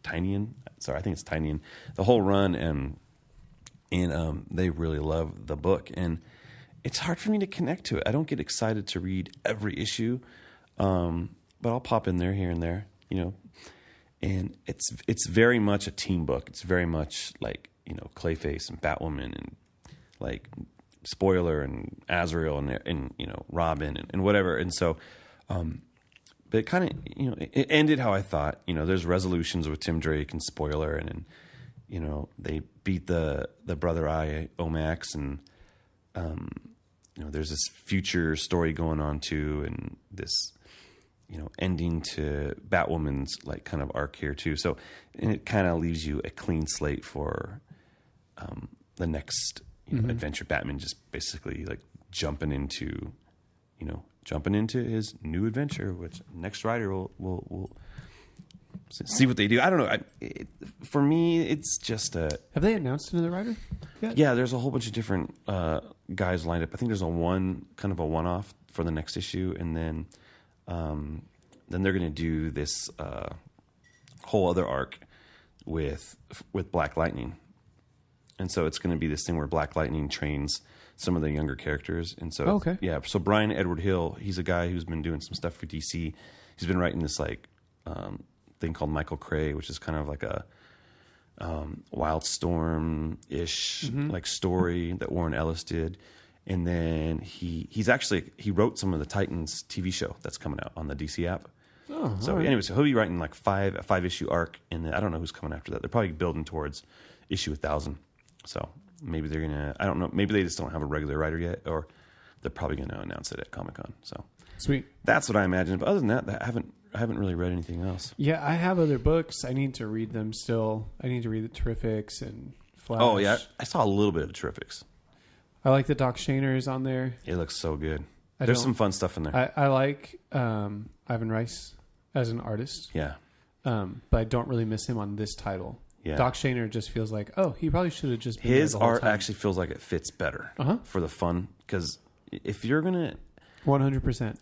Tynian. Sorry, I think it's Tynian. The whole run, and they really love the book, and it's hard for me to connect to it. I don't get excited to read every issue, but I'll pop in there here and there, you know. And it's very much a team book. It's very much like, you know, Clayface and Batwoman and like Spoiler and Azrael and you know, Robin and whatever. And so, but it kind of, you know, it ended how I thought. You know, there's resolutions with Tim Drake and Spoiler, and you know, they beat the Brother Eye Omax, and you know, there's this future story going on too, and this, you know, ending to Batwoman's like kind of arc here too. So, and it kind of leaves you a clean slate for the next, you know, adventure. Batman just basically like jumping into his new adventure, which next writer will see what they do. I don't know. For me, it's just a. Have they announced another writer yet? Yeah, there's a whole bunch of different guys lined up. I think there's a one-off for the next issue, and then they're going to do this whole other arc with Black Lightning. And so it's going to be this thing where Black Lightning trains some of the younger characters. And so, so Brian Edward Hill, he's a guy who's been doing some stuff for DC. He's been writing this like thing called Michael Cray, which is kind of like a Wildstorm-ish like story that Warren Ellis did. And then he wrote some of the Titans TV show that's coming out on the DC app. Oh, so right. anyway, so he'll be writing like a 5-issue arc, and I don't know who's coming after that. They're probably building towards issue 1,000. So maybe they're gonna, I don't know, maybe they just don't have a regular writer yet, or they're probably gonna announce it at Comic-Con. So Sweet. that's what I imagine. But other than that, I haven't really read anything else. Yeah, I have other books. I need to read them still. I need to read the Terrifics and Flash. Oh yeah, I saw a little bit of the Terrifics. I like the Doc Shaner is on there. It looks so good. There's some fun stuff in there. I like Ivan Rice as an artist. Yeah. But I don't really miss him on this title. Yeah. Doc Shaner just feels like, oh, he probably should have just been His there the whole art time. actually feels like it fits better Uh-huh. for the fun, because if you're gonna 100%.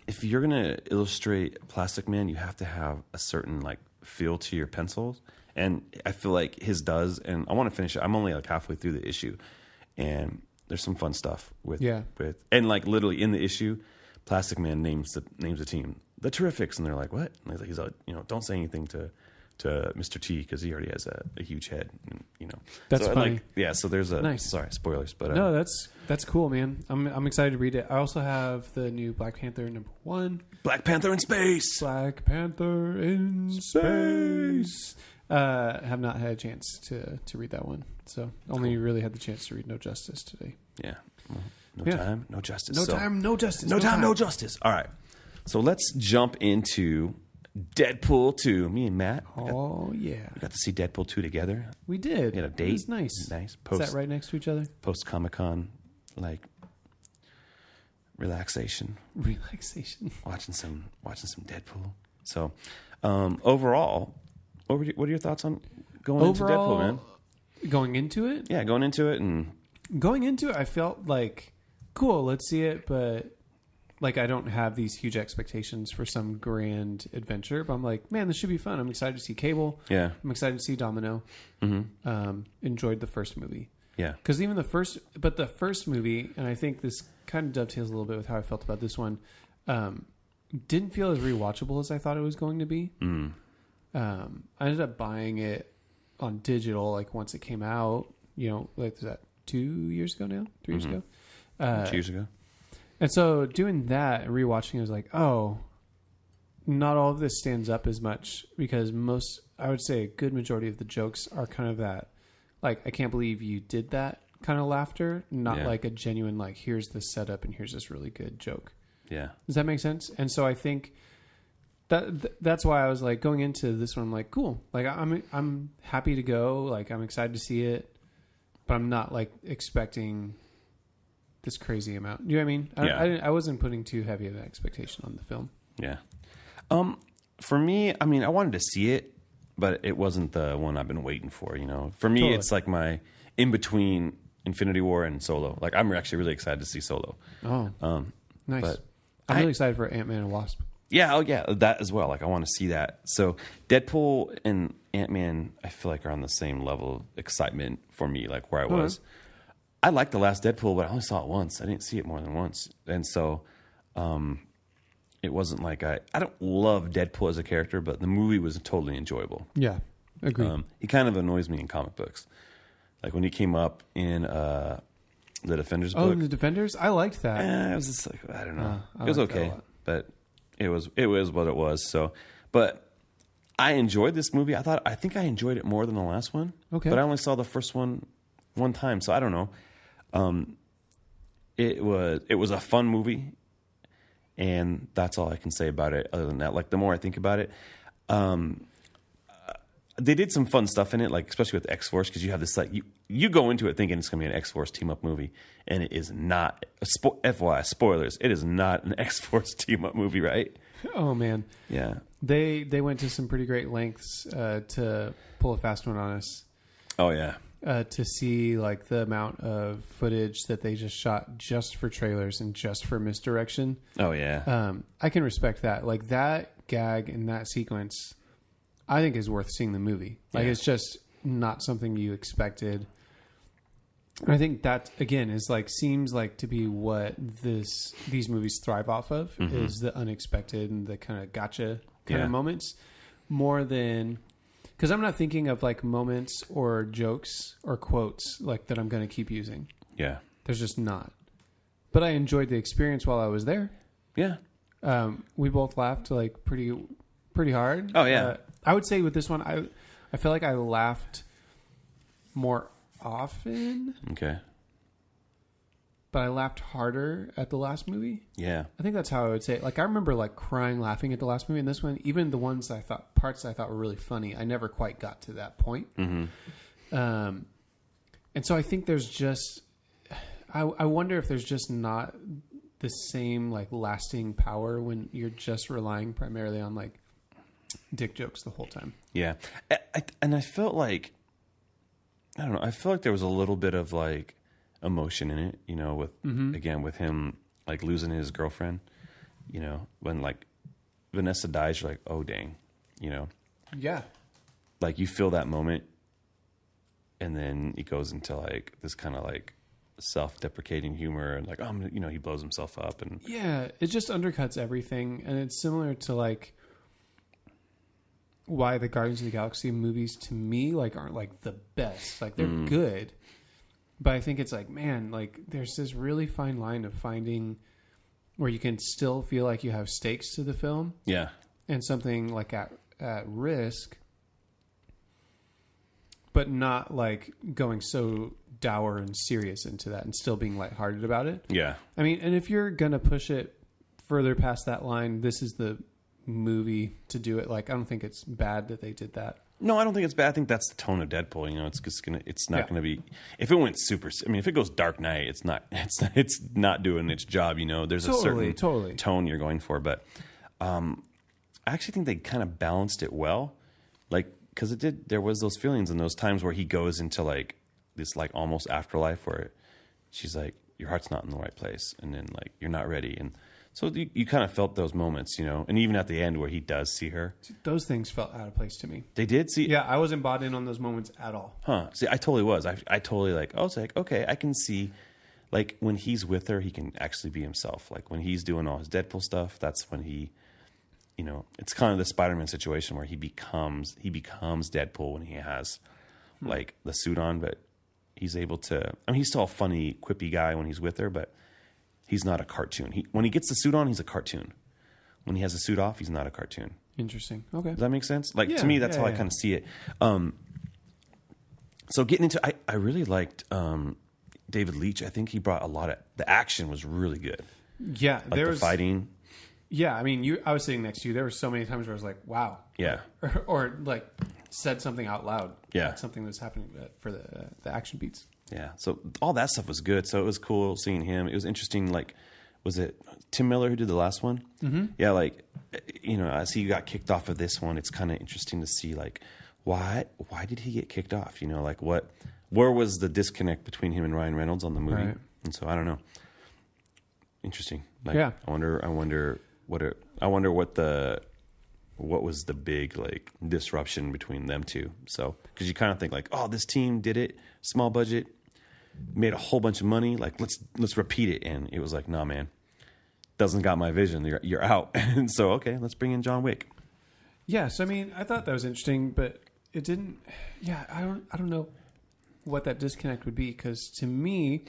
illustrate Plastic Man, you have to have a certain like feel to your pencils, and I feel like his does. And I want to finish it. I'm only like halfway through the issue, and there's some fun stuff with and like literally in the issue, Plastic Man names the team the Terrifics, and they're like, what? And he's like, don't say anything to Mr. T, because he already has a huge head, and, That's so, funny. So there's a Nice. Sorry, spoilers, but No, that's cool, man. I'm excited to read it. I also have the new Black Panther #1. Black Panther in space. Black Panther in space. Have not had a chance to read that one, so only really had the chance to read No Justice today. Yeah. Well, no Yeah. time, no justice. No So- time, no justice. No time, no justice. All right. So let's jump into Deadpool 2. Me and Matt, we Yeah, got to see Deadpool 2 together. we did. We had a date. It was nice. Nice. Is that right next to each other? Post Comic-Con, like, relaxation. Relaxation. Watching some Deadpool. So, overall, what are your thoughts on going into Deadpool, man? Going into it? Yeah, going into it, and Going into it, I felt like, cool, let's see it, but like I don't have these huge expectations for some grand adventure. But I'm like, man, this should be fun. I'm excited to see Cable. yeah, I'm excited to see Domino. Enjoyed the first movie. yeah, Because the first movie, and I think this kind of dovetails a little bit with how I felt about this one, didn't feel as rewatchable as I thought it was going to be. I ended up buying it on digital, like once it came out, like was that 2 years ago now? 3 years ago? 2 years ago. And so doing that and rewatching it was like, oh, not all of this stands up as much, because I would say a good majority of the jokes are kind of that, like, I can't believe you did that kind of laughter, not like a genuine, like, here's this setup and here's this really good joke. Yeah. Does that make sense? And so I think that's why I was like, going into this one, I'm like, cool. Like, I'm happy to go. Like, I'm excited to see it, but I'm not like expecting this crazy amount. You know what I mean? I wasn't putting too heavy of an expectation on the film. Yeah. For me, I mean, I wanted to see it, but it wasn't the one I've been waiting for, For me, Totally. it's like my in between Infinity War and Solo. Like, I'm actually really excited to see Solo. Oh, nice. But I'm really excited for Ant-Man and Wasp. Yeah, that as well. Like, I want to see that. So Deadpool and Ant-Man, I feel like, are on the same level of excitement for me, like where I was. I liked the last Deadpool, but I only saw it once. I didn't see it more than once. And so it wasn't like I don't love Deadpool as a character, but the movie was totally enjoyable. Yeah, agreed. He kind of annoys me in comic books. Like when he came up in the Defenders book. Oh, the Defenders? I liked that. It was just like, I don't know. I It was liked that a okay, lot. but it was what it was. So, but I enjoyed this movie. I think I enjoyed it more than the last one. Okay. But I only saw the first one time, so I don't know. It was a fun movie, and that's all I can say about it. Other than that, like, the more I think about it, they did some fun stuff in it, like especially with X-Force, because you have this, like, you go into it thinking it's going to be an X-Force team-up movie, and it is not. FYI, spoilers, it is not an X-Force team-up movie, right? Oh, man. Yeah. They went to some pretty great lengths to pull a fast one on us. Oh, yeah. To see like the amount of footage that they just shot just for trailers and just for misdirection. Oh, yeah. I can respect that. Like, that gag and that sequence, I think is worth seeing the movie. Like, Yeah. it's just not something you expected. And I think that, again, is like, seems like to be what these movies thrive off of, is the unexpected and the kind of gotcha kind Yeah. of moments, more than, because I'm not thinking of like moments or jokes or quotes like that I'm going to keep using. Yeah. There's just not. But I enjoyed the experience while I was there. Yeah. We both laughed like pretty hard. Oh yeah. I would say with this one, I feel like I laughed more often. Okay. But I laughed harder at the last movie. Yeah. I think that's how I would say it. Like, I remember like crying, laughing at the last movie. And this one, even the parts I thought were really funny, I never quite got to that point. Mm-hmm. And so I think there's just, I wonder if there's just not the same like lasting power when you're just relying primarily on like dick jokes the whole time. Yeah. And I felt like, I don't know, I felt like there was a little bit of like emotion in it, you know, with, again, with him like losing his girlfriend, you know, when like Vanessa dies, you're like, oh dang, you know? Yeah. Like you feel that moment and then it goes into like this kind of like self-deprecating humor and like, you know, he blows himself up and yeah, it just undercuts everything. And it's similar to like why the Guardians of the Galaxy movies to me like aren't like the best. Like they're good, but I think it's like, man, like there's this really fine line of finding where you can still feel like you have stakes to the film. Yeah. And something like at risk, but not like going so dour and serious into that and still being lighthearted about it. Yeah. I mean, and if you're going to push it further past that line, this is the movie to do it. Like, I don't think it's bad that they did that. No, I don't think it's bad. I think that's the tone of Deadpool. You know, it's not gonna be. If it went super, I mean, if it goes Dark Knight, it's not doing its job. You know, there's a certain tone you're going for. But I actually think they kind of balanced it well, like because it did. There was those feelings and those times where he goes into like this like almost afterlife where she's like, your heart's not in the right place, and then like you're not ready, and so you kind of felt those moments, you know, and even at the end where he does see her. Those things felt out of place to me. They did see. Yeah, I wasn't bought in on those moments at all. Huh. See, I totally was. I totally like, I was like, okay, I can see, like, when he's with her, he can actually be himself. Like, when he's doing all his Deadpool stuff, that's when he, you know, it's kind of the Spider-Man situation where he becomes Deadpool when he has, like, the suit on, but he's able to, I mean, he's still a funny, quippy guy when he's with her, but he's not a cartoon. When he gets the suit on, he's a cartoon. When he has the suit off, he's not a cartoon. Interesting. Okay. Does that make sense? Like, to me, that's how I kind of see it. So getting into, I really liked David Leitch. I think he brought a lot of, the action was really good. Yeah. Like there was fighting. Yeah. I mean, I was sitting next to you. There were so many times where I was like, wow. Yeah. Or like said something out loud. Yeah. Like something that's happening for the action beats. Yeah. So all that stuff was good. So it was cool seeing him. It was interesting. Like, was it Tim Miller who did the last one? Mm-hmm. Yeah. Like, you know, as he got kicked off of this one, it's kind of interesting to see like, why did he get kicked off? You know, like where was the disconnect between him and Ryan Reynolds on the movie? Right. And so I don't know. Interesting. Like, yeah. I wonder what was the big like disruption between them two. So, cause you kind of think like, oh, this team did it, small budget, made a whole bunch of money. Like, let's repeat it. And it was like, nah, man, doesn't got my vision. You're out. And so, okay, let's bring in John Wick. Yes. I mean, I thought that was interesting, but it didn't, yeah, I don't know what that disconnect would be. Cause to me,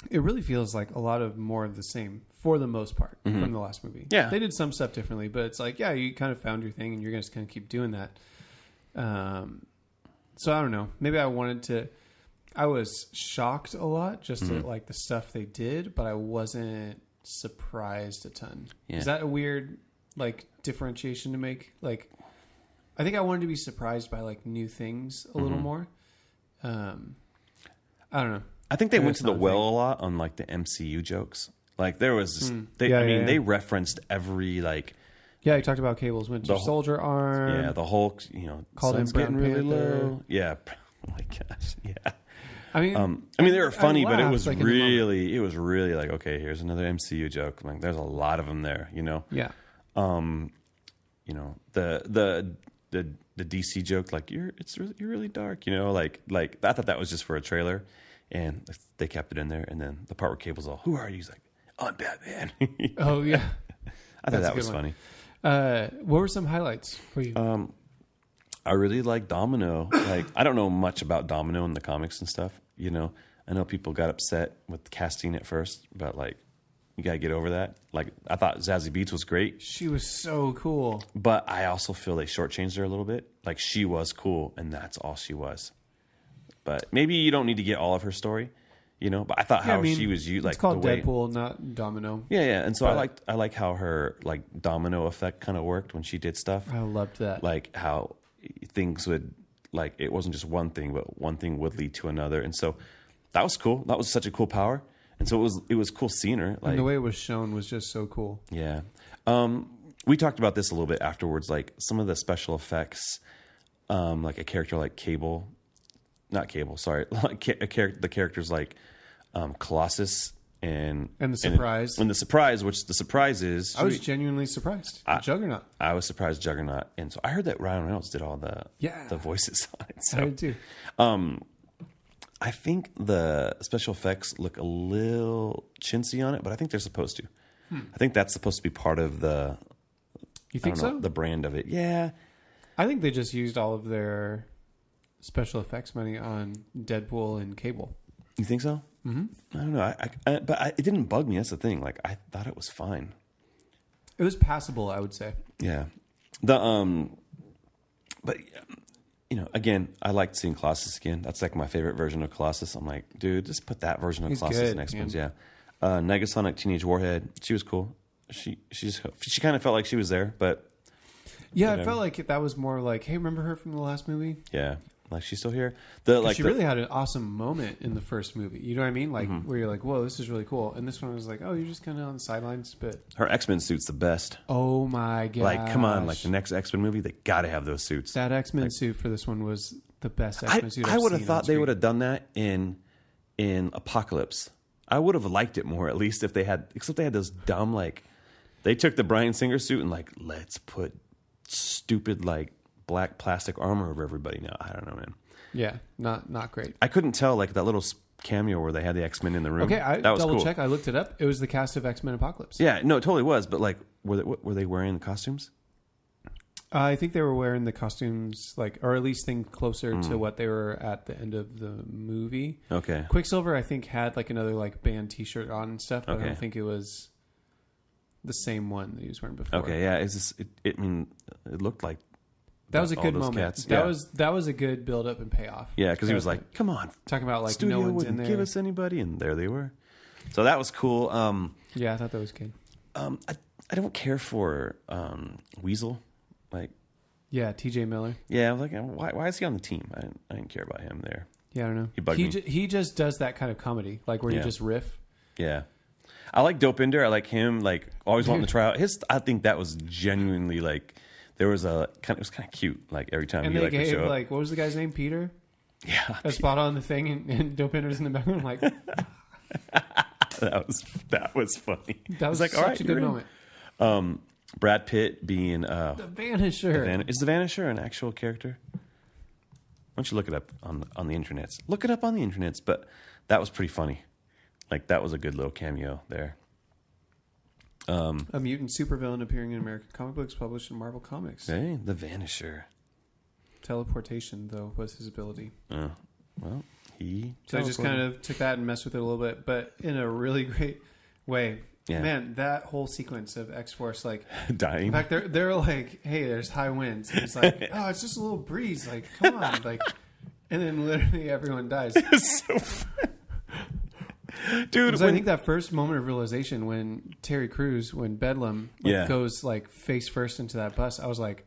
it really feels like a lot of more of the same for the most part from the last movie. Yeah. They did some stuff differently, but it's like, yeah, you kind of found your thing and you're going to kind of keep doing that. So I don't know. Maybe I was shocked a lot just at like the stuff they did, but I wasn't surprised a ton. Yeah. Is that a weird like differentiation to make? Like, I think I wanted to be surprised by like new things a little more. I don't know. I think they went to the well a lot on like the MCU jokes. Like there was, this, they referenced every like. Yeah, he talked about Cable's Winter Soldier arm. Yeah, the Hulk. You know, called him Brown getting Panther. really low. Yeah, oh my gosh, yeah. I mean, they were funny, but it was like really like, okay, here's another MCU joke. Like, there's a lot of them there. You know. Yeah. You know, the DC joke, like you're really dark. You know, like I thought that was just for a trailer. And they kept it in there. And then the part where Cable's all, who are you? He's like, I'm Batman. Oh, yeah. I thought that was funny. What were some highlights for you? I really like Domino. Like, I don't know much about Domino in the comics and stuff. You know, I know people got upset with casting at first, but like, you gotta get over that. Like, I thought Zazie Beetz was great, She was so cool. but I also feel they shortchanged her a little bit. Like, she was cool, and that's all she was. But maybe you don't need to get all of her story, you know. But I thought how she was used, like it's called the way, Deadpool, not Domino. yeah. And so I like how her like domino effect kind of worked when she did stuff. I loved that. Like how things would, like, it wasn't just one thing, but one thing would lead to another. And so that was cool. That was such a cool power. And so it was cool seeing her. Like, and the way it was shown was just so cool. yeah. We talked about this a little bit afterwards, like some of the special effects, like a character like Cable, not Cable, sorry, like the characters like Colossus and the Surprise. And the Surprise, which the Surprise is. I was genuinely surprised. Juggernaut. I was surprised Juggernaut. And so I heard that Ryan Reynolds did all the voices on it. So I did too. I think the special effects look a little chintzy on it, but I think they're supposed to. I think that's supposed to be part of the. You think so? The brand of it, yeah. I think they just used all of their special effects money on Deadpool and Cable. You think so? Mm-hmm. I don't know. It didn't bug me. That's the thing. Like, I thought it was fine. It was passable, I would say. Yeah. But you know, again, I liked seeing Colossus again. That's like my favorite version of Colossus. I'm like, dude, just put that version of Colossus in X-Men. Yeah. Negasonic Teenage Warhead. She was cool. She kind of felt like she was there, but yeah, I felt like that was more like, hey, remember her from the last movie? Yeah, like she's still here. She really had an awesome moment in the first movie. You know what I mean? Like where you're like, whoa, this is really cool. And this one was like, oh, you're just kind of on the sidelines, but her X-Men suit's the best. Oh my god! Like, come on, like the next X-Men movie, they got to have those suits. That X-Men suit for this one was the best X-Men suit. I would have thought they would have done that in Apocalypse. I would have liked it more, at least if they had, except they had those dumb, like, they took the Bryan Singer suit and like, let's put stupid like black plastic armor over everybody now. I don't know, man. Yeah, not great. I couldn't tell, like, that little cameo where they had the X-Men in the room. Okay, I that was double cool. check. I looked it up. It was the cast of X-Men Apocalypse. Yeah, no, it totally was. But like, were they wearing the costumes? I think they were wearing the costumes, like, or at least think closer to what they were at the end of the movie. Okay. Quicksilver, I think, had like another like band T-shirt on and stuff, but Okay. I don't think it was the same one that he was wearing before. Okay, yeah. It looked like that was a all good those moment. cats. That was a good build up and payoff. Yeah, because he was like, "Come on, talking about like studio no one's wouldn't in there. give us anybody," and there they were. So that was cool. Yeah, I thought that was good. I don't care for Weasel. Like, yeah, T.J. Miller. yeah, I was like, why is he on the team? I didn't care about him there. Yeah, I don't know. He bugged me. He just does that kind of comedy, like where you just riff. Yeah. I like Dopinder. I like him, like, always wanting to try out his. I think that was genuinely, like, there was it was kind of cute, like, every time And he they like would gave show up. like, what was the guy's name? Peter. Yeah, A spot on the thing, and Dopinder's in the background. Like, that was funny. that was like, such all right, a good you're in. moment. Brad Pitt being The Vanisher. is the Vanisher an actual character? Why don't you look it up on the internets? Look it up on the internets. But that was pretty funny. Like, that was a good little cameo there. A mutant supervillain appearing in American comic books published in Marvel Comics. Hey, the Vanisher. Teleportation, though, was his ability. Well, he. So I just kind of took that and messed with it a little bit, but in a really great way. Yeah. Man, that whole sequence of X-Force, like, dying. in fact, they're like, hey, there's high winds. And it's like, oh, it's just a little breeze. Like, come on. Like, and then literally everyone dies. It's so fun. Dude, I think that first moment of realization when Terry Crews, when Bedlam goes like face first into that bus, I was like,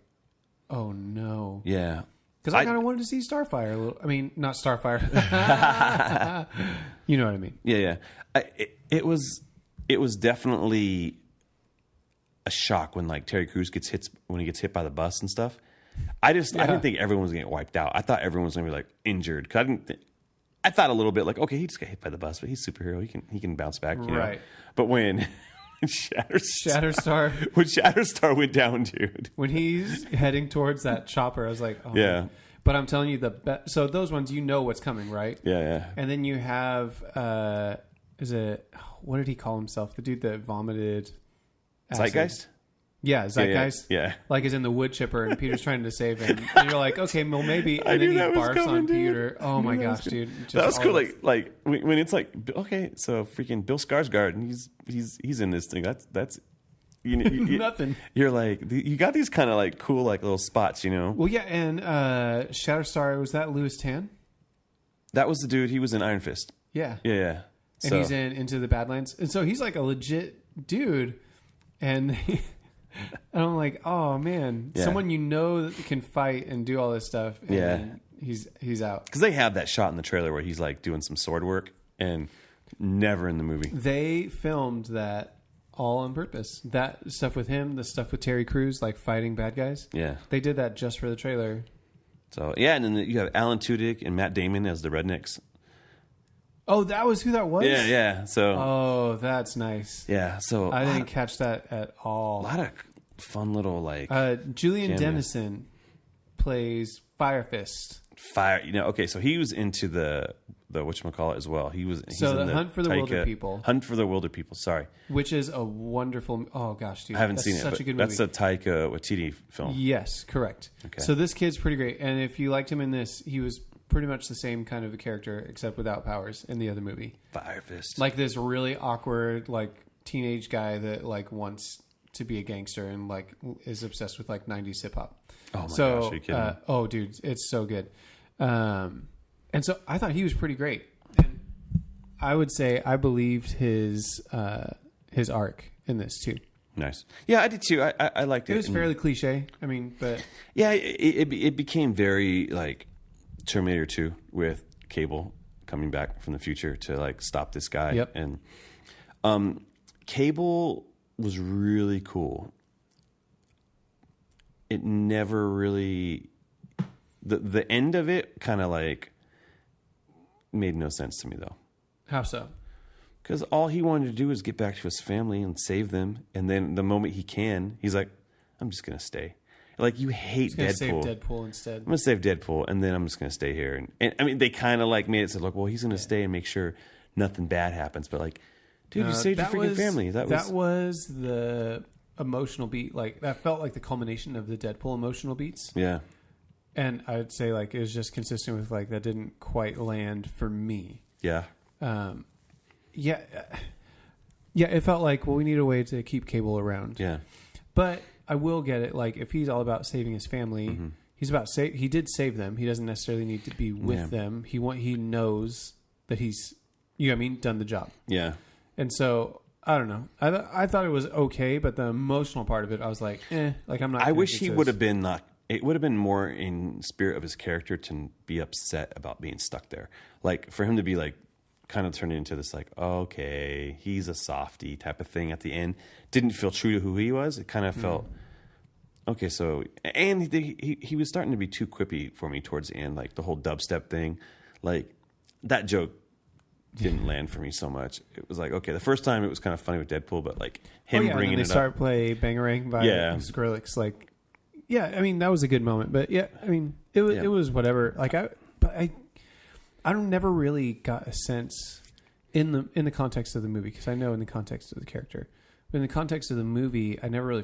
oh no. Yeah. Because I kind of wanted to see Starfire a little. I mean, not Starfire. You know what I mean? Yeah. It was definitely a shock when, like, Terry Crews gets hit by the bus and stuff. I didn't think everyone was going to get wiped out. I thought everyone was going to be like injured. Cause I thought a little bit like, okay, he just got hit by the bus, but he's a superhero. He can bounce back, you know? Right. But when Shatterstar When Shatterstar went down, dude. When he's heading towards that chopper, I was like, oh. Yeah. But I'm telling you, so those ones, you know what's coming, right? Yeah. And then you have, what did he call himself? The dude that vomited acid. Zeitgeist? Yeah, Zeitgeist. Yeah. Like is in the wood chipper and Peter's trying to save him. And you're like, okay, well maybe. And then he barfs on Peter. Oh my gosh, dude. Just that was cool. Like when it's like, okay, so freaking Bill Skarsgård, and he's in this thing. That's nothing. You're like, you got these kind of like cool like little spots, you know? Well, yeah, and Shatterstar, was that Louis Tan? That was the dude. He was in Iron Fist. Yeah. Yeah. And he's in Into the Badlands. And so he's like a legit dude. And I'm like, oh man, someone you know that can fight and do all this stuff. And he's out. Because they have that shot in the trailer where he's like doing some sword work, and never in the movie. They filmed that all on purpose. That stuff with him, the stuff with Terry Crews, like fighting bad guys. Yeah. They did that just for the trailer. So, yeah, and then you have Alan Tudyk and Matt Damon as the rednecks. Oh, that was who that was? Yeah. So. Oh, that's nice. Yeah, so. I didn't catch that at all. A lot of fun little, like. Julian cameos. Dennison plays Fire Fist. Okay, so he was into the whatchamacallit as well. He's the Hunt for the Wilder People. Hunt for the Wilder People, sorry. Which is a wonderful, oh gosh, dude. I haven't seen it, such but a good movie. that's a Taika Waititi film. Yes, correct. Okay. So this kid's pretty great. And if you liked him in this, he was pretty much the same kind of a character, except without powers in the other movie. Fire Fist. Like this really awkward, like teenage guy that like wants to be a gangster and like is obsessed with like 90s hip hop. Oh my gosh, are you kidding me? Oh dude, it's so good. And so I thought he was pretty great. And I would say I believed his arc in this too. Nice. Yeah, I did too. I liked it. It was fairly cliche. I mean, but yeah, it became very like Terminator 2 with Cable coming back from the future to like stop this guy. Yep. And Cable was really cool. It never really the end of it kind of like made no sense to me though. How so? Because all he wanted to do was get back to his family and save them, and then the moment he can, he's like, "I'm just gonna stay." Like you hate Deadpool. Save Deadpool instead. I'm gonna save Deadpool, and then I'm just gonna stay here. And I mean, they kind of like made it so like, well, he's gonna stay and make sure nothing bad happens. But like, dude, you saved your freaking family. That was the emotional beat. Like that felt like the culmination of the Deadpool emotional beats. Yeah. And I would say like it was just consistent with like that didn't quite land for me. Yeah. Yeah. It felt like, well, we need a way to keep Cable around. Yeah. But I will get it. Like if he's all about saving his family, he's about he did save them. He doesn't necessarily need to be with them. He knows that he's, you know what I mean, done the job. Yeah. And so I don't know. I thought it was okay, but the emotional part of it, I was like, like I'm not. I wish he would have been not. It would have been more in spirit of his character to be upset about being stuck there. Like for him to be like kind of turned into this like, okay, he's a softie type of thing at the end. Didn't feel true to who he was. It kind of felt okay. So and he was starting to be too quippy for me towards the end, like the whole dubstep thing. Like that joke didn't land for me so much. It was like, okay, the first time it was kind of funny with Deadpool, but like him bringing and it they start play Bangarang by Skrillex, like. Yeah, I mean that was a good moment, but yeah, I mean it was whatever. Like I don't never really got a sense in the context of the movie, because I know in the context of the character, but in the context of the movie, I never really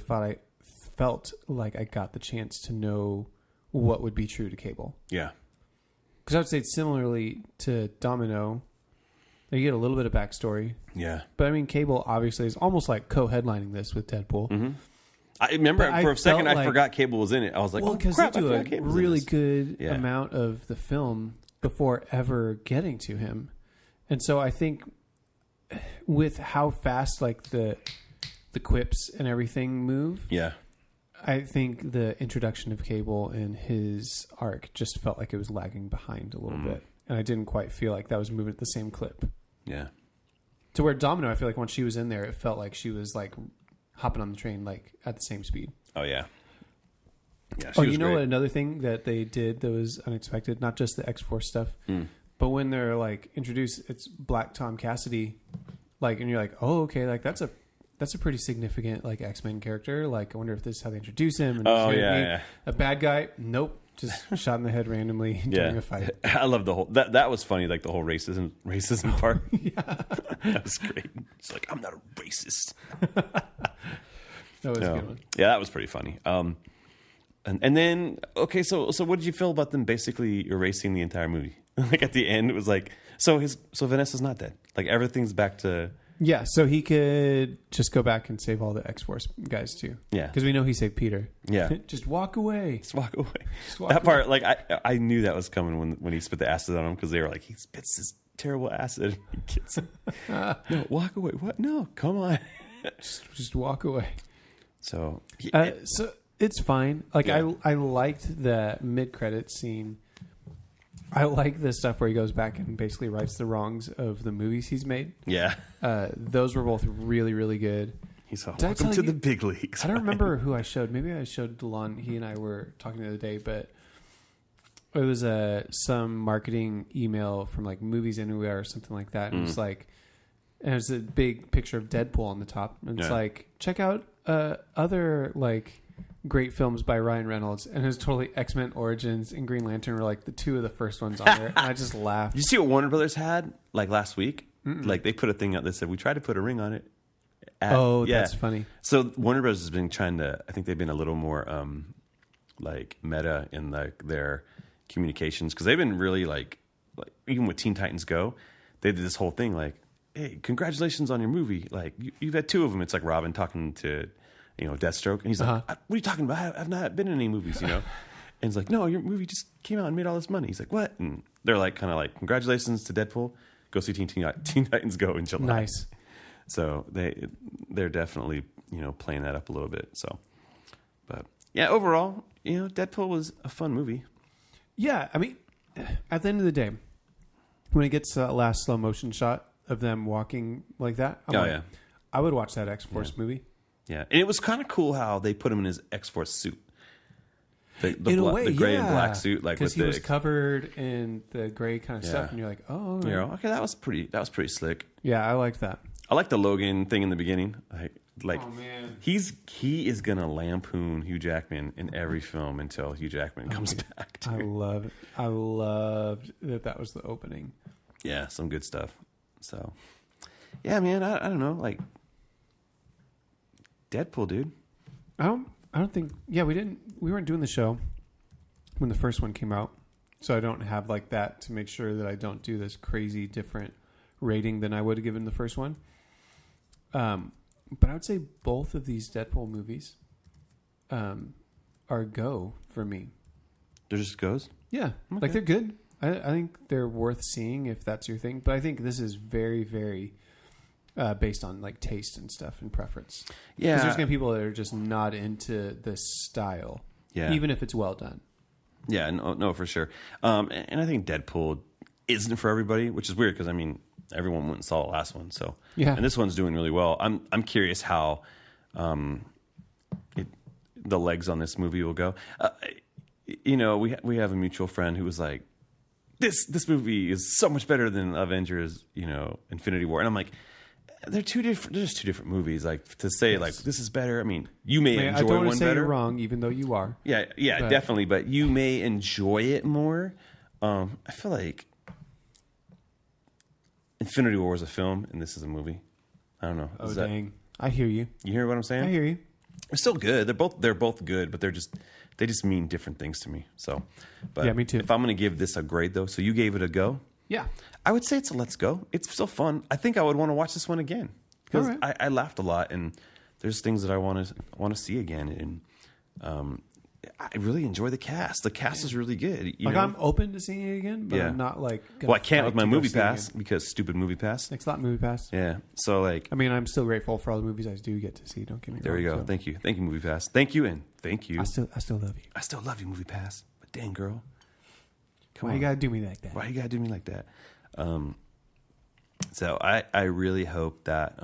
felt like I got the chance to know what would be true to Cable. Yeah, because I would say similarly to Domino, you get a little bit of backstory. Yeah, but I mean Cable obviously is almost like co-headlining this with Deadpool. Mm-hmm. I remember for a second I forgot Cable was in it. I was like, well, because crap, they do a really good amount of the film before ever getting to him. And so I think with how fast like the quips and everything move, I think the introduction of Cable and his arc just felt like it was lagging behind a little bit. And I didn't quite feel like that was moving at the same clip. Yeah. To where Domino, I feel like when she was in there, it felt like she was like hopping on the train like at the same speed. Oh yeah. Yeah. Oh, you know what? Another thing that they did that was unexpected, not just the X-Force stuff, but when they're like introduced, it's Black Tom Cassidy, like, and you're like, oh, okay, like that's a pretty significant like X-Men character. Like, I wonder if this is how they introduce him. And yeah. A bad guy? Nope. Just shot in the head randomly during a fight. I love the whole that was funny, like the whole racism part. Yeah. That was great. It's like, I'm not a racist. That was a good one. Yeah, that was pretty funny. And then okay, so what did you feel about them basically erasing the entire movie? Like at the end, it was like so Vanessa's not dead. Like everything's back to. Yeah, so he could just go back and save all the X-Force guys too. Yeah. Because we know he saved Peter. Yeah. Just walk away. Just walk away. Walk That part, like, I knew that was coming when he spit the acid on him because they were like, he spits this terrible acid. He gets no, walk away. What? No, come on. just walk away. So it's fine. Like, Yeah. I liked the mid-credit scene. I like the stuff where he goes back and basically rights the wrongs of the movies he's made. Yeah. Those were both really, really good. He's all, Did I welcome tell to you- the big leagues. I don't remember who I showed. Maybe I showed Delon. He and I were talking the other day, but it was some marketing email from like Movies Anywhere or something like that. And it was like, and it was a big picture of Deadpool on the top. And it's Yeah. like, check out other like great films by Ryan Reynolds. And it was totally X-Men Origins and Green Lantern were like the two of the first ones on there. And I just laughed. Did you see what Warner Brothers had like last week? Like they put a thing out that said we tried to put a ring on it. That's funny. So Warner Brothers has been trying to. I think they've been a little more like meta in their communications because they've been really like even with Teen Titans Go, they did this whole thing like, hey, congratulations on your movie. Like you've had two of them. It's like Robin talking to Deathstroke, and he's like, what are you talking about? I've not been in any movies, And it's like, no, your movie just came out and made all this money. He's like, what? And they're like, kind of like, congratulations to Deadpool. Go see Teen Titans Go in July. Nice. So they're definitely playing that up a little bit. So, but yeah, overall, Deadpool was a fun movie. Yeah, I mean, at the end of the day, when it gets to that last slow motion shot of them walking like that, I would watch that X-Force movie. Yeah, and it was kind of cool how they put him in his X-Force suit. In a way, the gray yeah. and black suit, like because with he was covered in the gray kind of Yeah. stuff, and you're like, oh, okay, that was pretty slick. yeah, I liked that. I like the Logan thing in the beginning. Like Oh man, he is gonna lampoon Hugh Jackman in every film until Hugh Jackman comes back. I love it. I loved that was the opening. Yeah, some good stuff. So, yeah, man, I don't know, like Deadpool, dude. I don't think. Yeah, we weren't doing the show when the first one came out, so I don't have like that to make sure that I don't do this crazy different rating than I would have given the first one. But I would say both of these Deadpool movies are go for me. There just goes. Yeah, like they're good. I think they're worth seeing if that's your thing. But I think this is very, very based on like taste and stuff and preference. Yeah, Because there's gonna be people that are just not into this style. Yeah. Even if it's well done. Yeah, no, for sure. And I think Deadpool isn't for everybody, which is weird because I mean everyone went and saw the last one, so Yeah. And this one's doing really well. I'm curious how the legs on this movie will go. We have a mutual friend who was like, this movie is so much better than Avengers, Infinity War, and I'm like, they're just two different movies. Like to say like this is better. I mean, you may I enjoy don't want one to say better. you're wrong, even though you are. Yeah, But- definitely. But you may enjoy it more. I feel like Infinity War was a film, and this is a movie. I don't know. Oh dang! I hear you. You hear what I'm saying? I hear you. They're still good. They're both good, but they just mean different things to me. So, but Yeah, me too. If I'm going to give this a grade though, so you gave it a go. Yeah. I would say it's a let's go. It's still fun. I think I would want to watch this one again because All right. I laughed a lot, and there's things that I want to see again, and I really enjoy the cast. The cast is really good. You know? I'm open to seeing it again, but Yeah. I'm not like. gonna Well, I can't fight with my to go movie see it pass again. because stupid movie pass. Thanks a lot, Movie Pass. Yeah. So like, I mean, I'm still grateful for all the movies I do get to see. Don't get me wrong. there you go. So Thank you, movie pass. Thank you, and thank you. I still love you. I still love you, movie pass. But dang, girl, come Why on. you gotta do me like that? Why you gotta do me like that? So I really hope that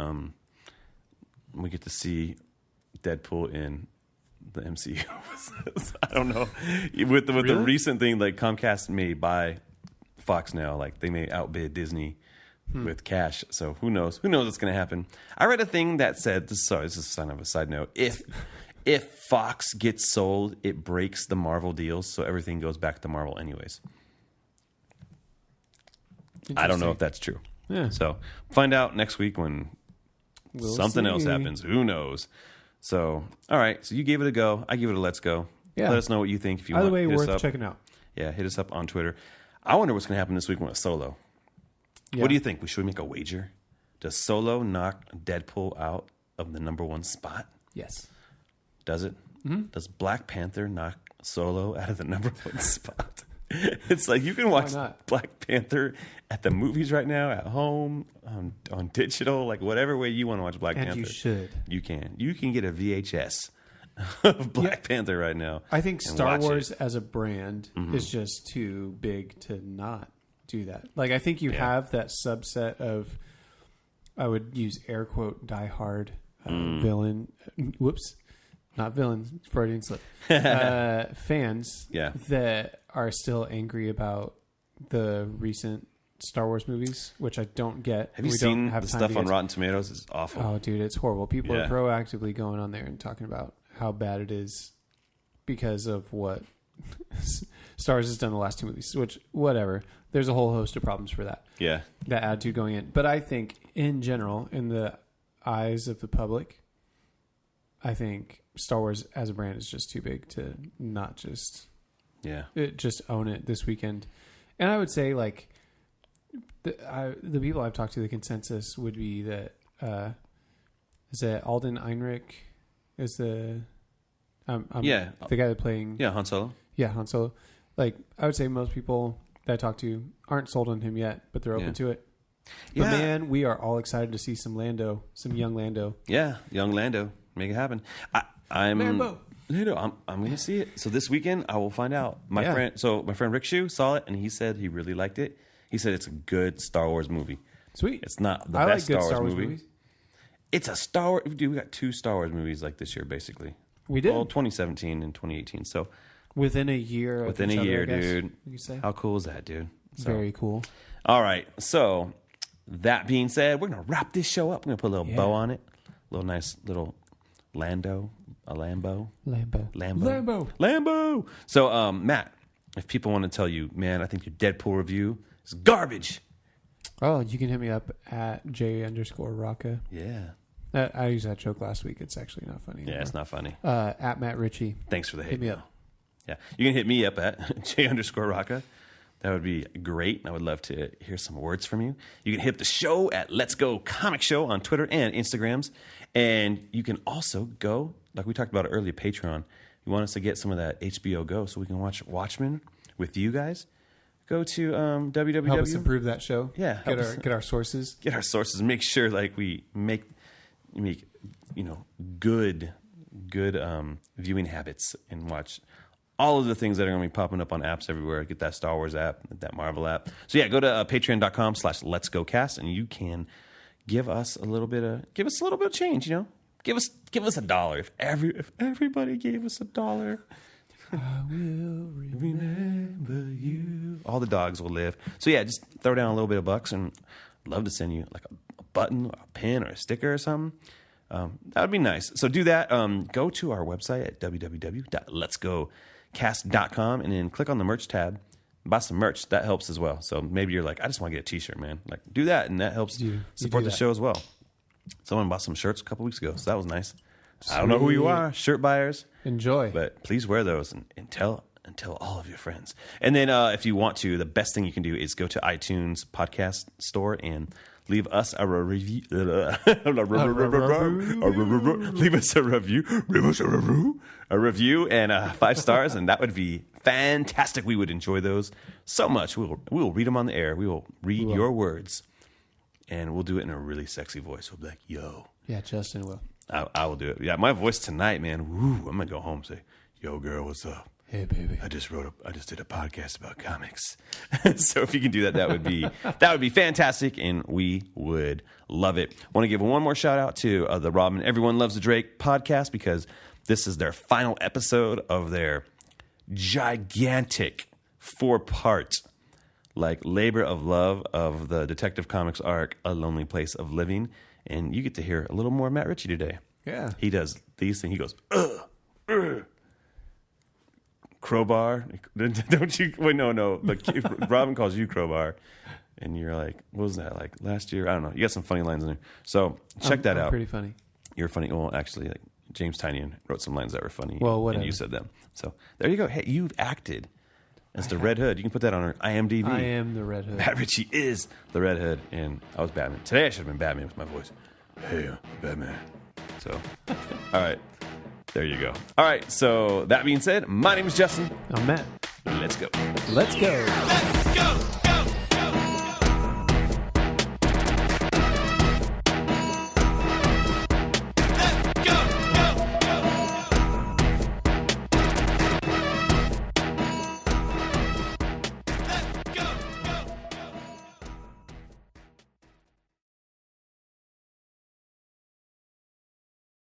we get to see Deadpool in the MCU. I don't know with the Really? recent thing like Comcast may buy Fox now, like they may outbid Disney with cash. So who knows? Who knows what's going to happen? I read a thing that said, this is kind of a side note. If Fox gets sold, it breaks the Marvel deals, so everything goes back to Marvel anyways. I don't know if that's true. Yeah. So find out next week when We'll something else see. happens. Who knows? So, all right. So you gave it a go. I give it a let's go. Yeah. Let us know what you think if you Either want. way, Hit us worth up. checking out. Yeah, hit us up on Twitter. I wonder what's going to happen this week with Solo. Yeah. What do you think? Should we make a wager? Does Solo knock Deadpool out of the number 1 spot? Yes. Does it? Mm-hmm. Does Black Panther knock Solo out of the number 1 spot? It's like you can watch not? Black Panther at the movies right now, at home, on digital, like whatever way you want to watch Black And Panther. you should. You can. You can get a VHS of Black Panther right now. I think and Star watch Wars it. as a brand is just too big to not do that. Like, I think you Yeah. have that subset of, I would use air quote, diehard villain. Whoops. Not villains. Freudian slip. Fans Yeah. that are still angry about the recent Star Wars movies, which I don't get. Have you We seen don't have the time stuff to on get- Rotten Tomatoes? It's awful. Oh, dude, it's horrible. People Yeah. are proactively going on there and talking about how bad it is because of what Star Wars has done the last 2 movies, which, whatever. There's a whole host of problems for that Yeah. attitude going in. But I think, in general, in the eyes of the public, I think Star Wars as a brand is just too big to not just Yeah. just own it this weekend. And I would say, like, the people I've talked to, the consensus would be that is it Alden Ehrenreich is the Yeah. the guy that's playing Yeah, Han Solo. Han Solo. Like, I would say most people that I talk to aren't sold on him yet, but they're open Yeah. to it. Yeah. But man, we are all excited to see some young Lando. Yeah, young Lando. Make it happen. I'm Lambo. I'm going to see it. So this weekend I will find out. My Yeah. friend Rick Shue saw it and he said he really liked it. He said it's a good Star Wars movie. Sweet. It's not the I like best good Star Wars movie. movies. It's a Star Wars. Dude, we got 2 Star Wars movies like this year, basically. We did Well, 2017 and 2018. So within a year. within of each a other, year, I guess, dude. You could say. How cool is that, dude? So, Very cool. all right. So that being said, we're going to wrap this show up. We're going to put a little bow on it. Little nice little Lambo. So, Matt, if people want to tell you, man, I think your Deadpool review is garbage. Oh, you can hit me up at J_Rocca. Yeah. I used that joke last week. It's actually not funny. Yeah, it's not funny. At Matt Ritchie. Thanks for the hate. Hit me up. Yeah. You can hit me up at J_Rocca. That would be great. I would love to hear some words from you. You can hit the show at Let's Go Comic Show on Twitter and Instagrams. And you can also go, like we talked about earlier, Patreon. You want us to get some of that HBO Go so we can watch Watchmen with you guys? Go to www. Help us improve that show. Yeah, help us. Get our sources. Get our sources. Make sure like we make good viewing habits and watch all of the things that are going to be popping up on apps everywhere. Get that Star Wars app, that Marvel app. So yeah, go to patreon.com/letsgocast and you can give us a little bit of change, you know? Give us $1. If everybody gave us $1, I will remember you. All the dogs will live. So yeah, just throw down a little bit of bucks and I'd love to send you like a button or a pin or a sticker or something. That would be nice. So do that. Go to our website at www.letsgocast.com and then click on the merch tab. Buy some merch. That helps as well. So maybe you're like, I just want to get a t-shirt, man. Like do that and that helps support the show as well. Someone bought some shirts a couple weeks ago, so that was nice. Sweet. I don't know who you are, shirt buyers. Enjoy. But please wear those and tell all of your friends. And then if you want to, the best thing you can do is go to iTunes podcast store and leave us a review. Leave us a review and 5 stars, and that would be fantastic. We would enjoy those so much. We will read them on the air. We will read your words, and we'll do it in a really sexy voice. We'll be like, "Yo." Yeah, Justin will. I will do it. Yeah, my voice tonight, man. Woo, I'm gonna go home and say, "Yo, girl, what's up? Hey, baby. I just did a podcast about comics." So if you can do that, that would be fantastic, and we would love it. Want to give one more shout out to the Robin Everyone Loves the Drake podcast because this is their final episode of their gigantic 4-part labor of love of the Detective Comics arc, A Lonely Place of Living. And you get to hear a little more of Matt Ritchie today. Yeah. He does these things. He goes, crowbar. Don't you? Wait, no. Robin calls you crowbar. And you're like, what was that? Like last year? I don't know. You got some funny lines in there. So check that out. Pretty funny. You're funny. Well, actually, James Tynion wrote some lines that were funny. Well, whatever. And you said them. So there you go. Hey, you've acted as the Red Hood. You can put that on our IMDb. I am the Red Hood. Matt Ritchie is the Red Hood, and I was Batman. Today I should have been Batman with my voice. Hey, I'm Batman. So, all right. There you go. All right. So that being said, my name is Justin. I'm Matt. Let's go. Let's go. Let's go.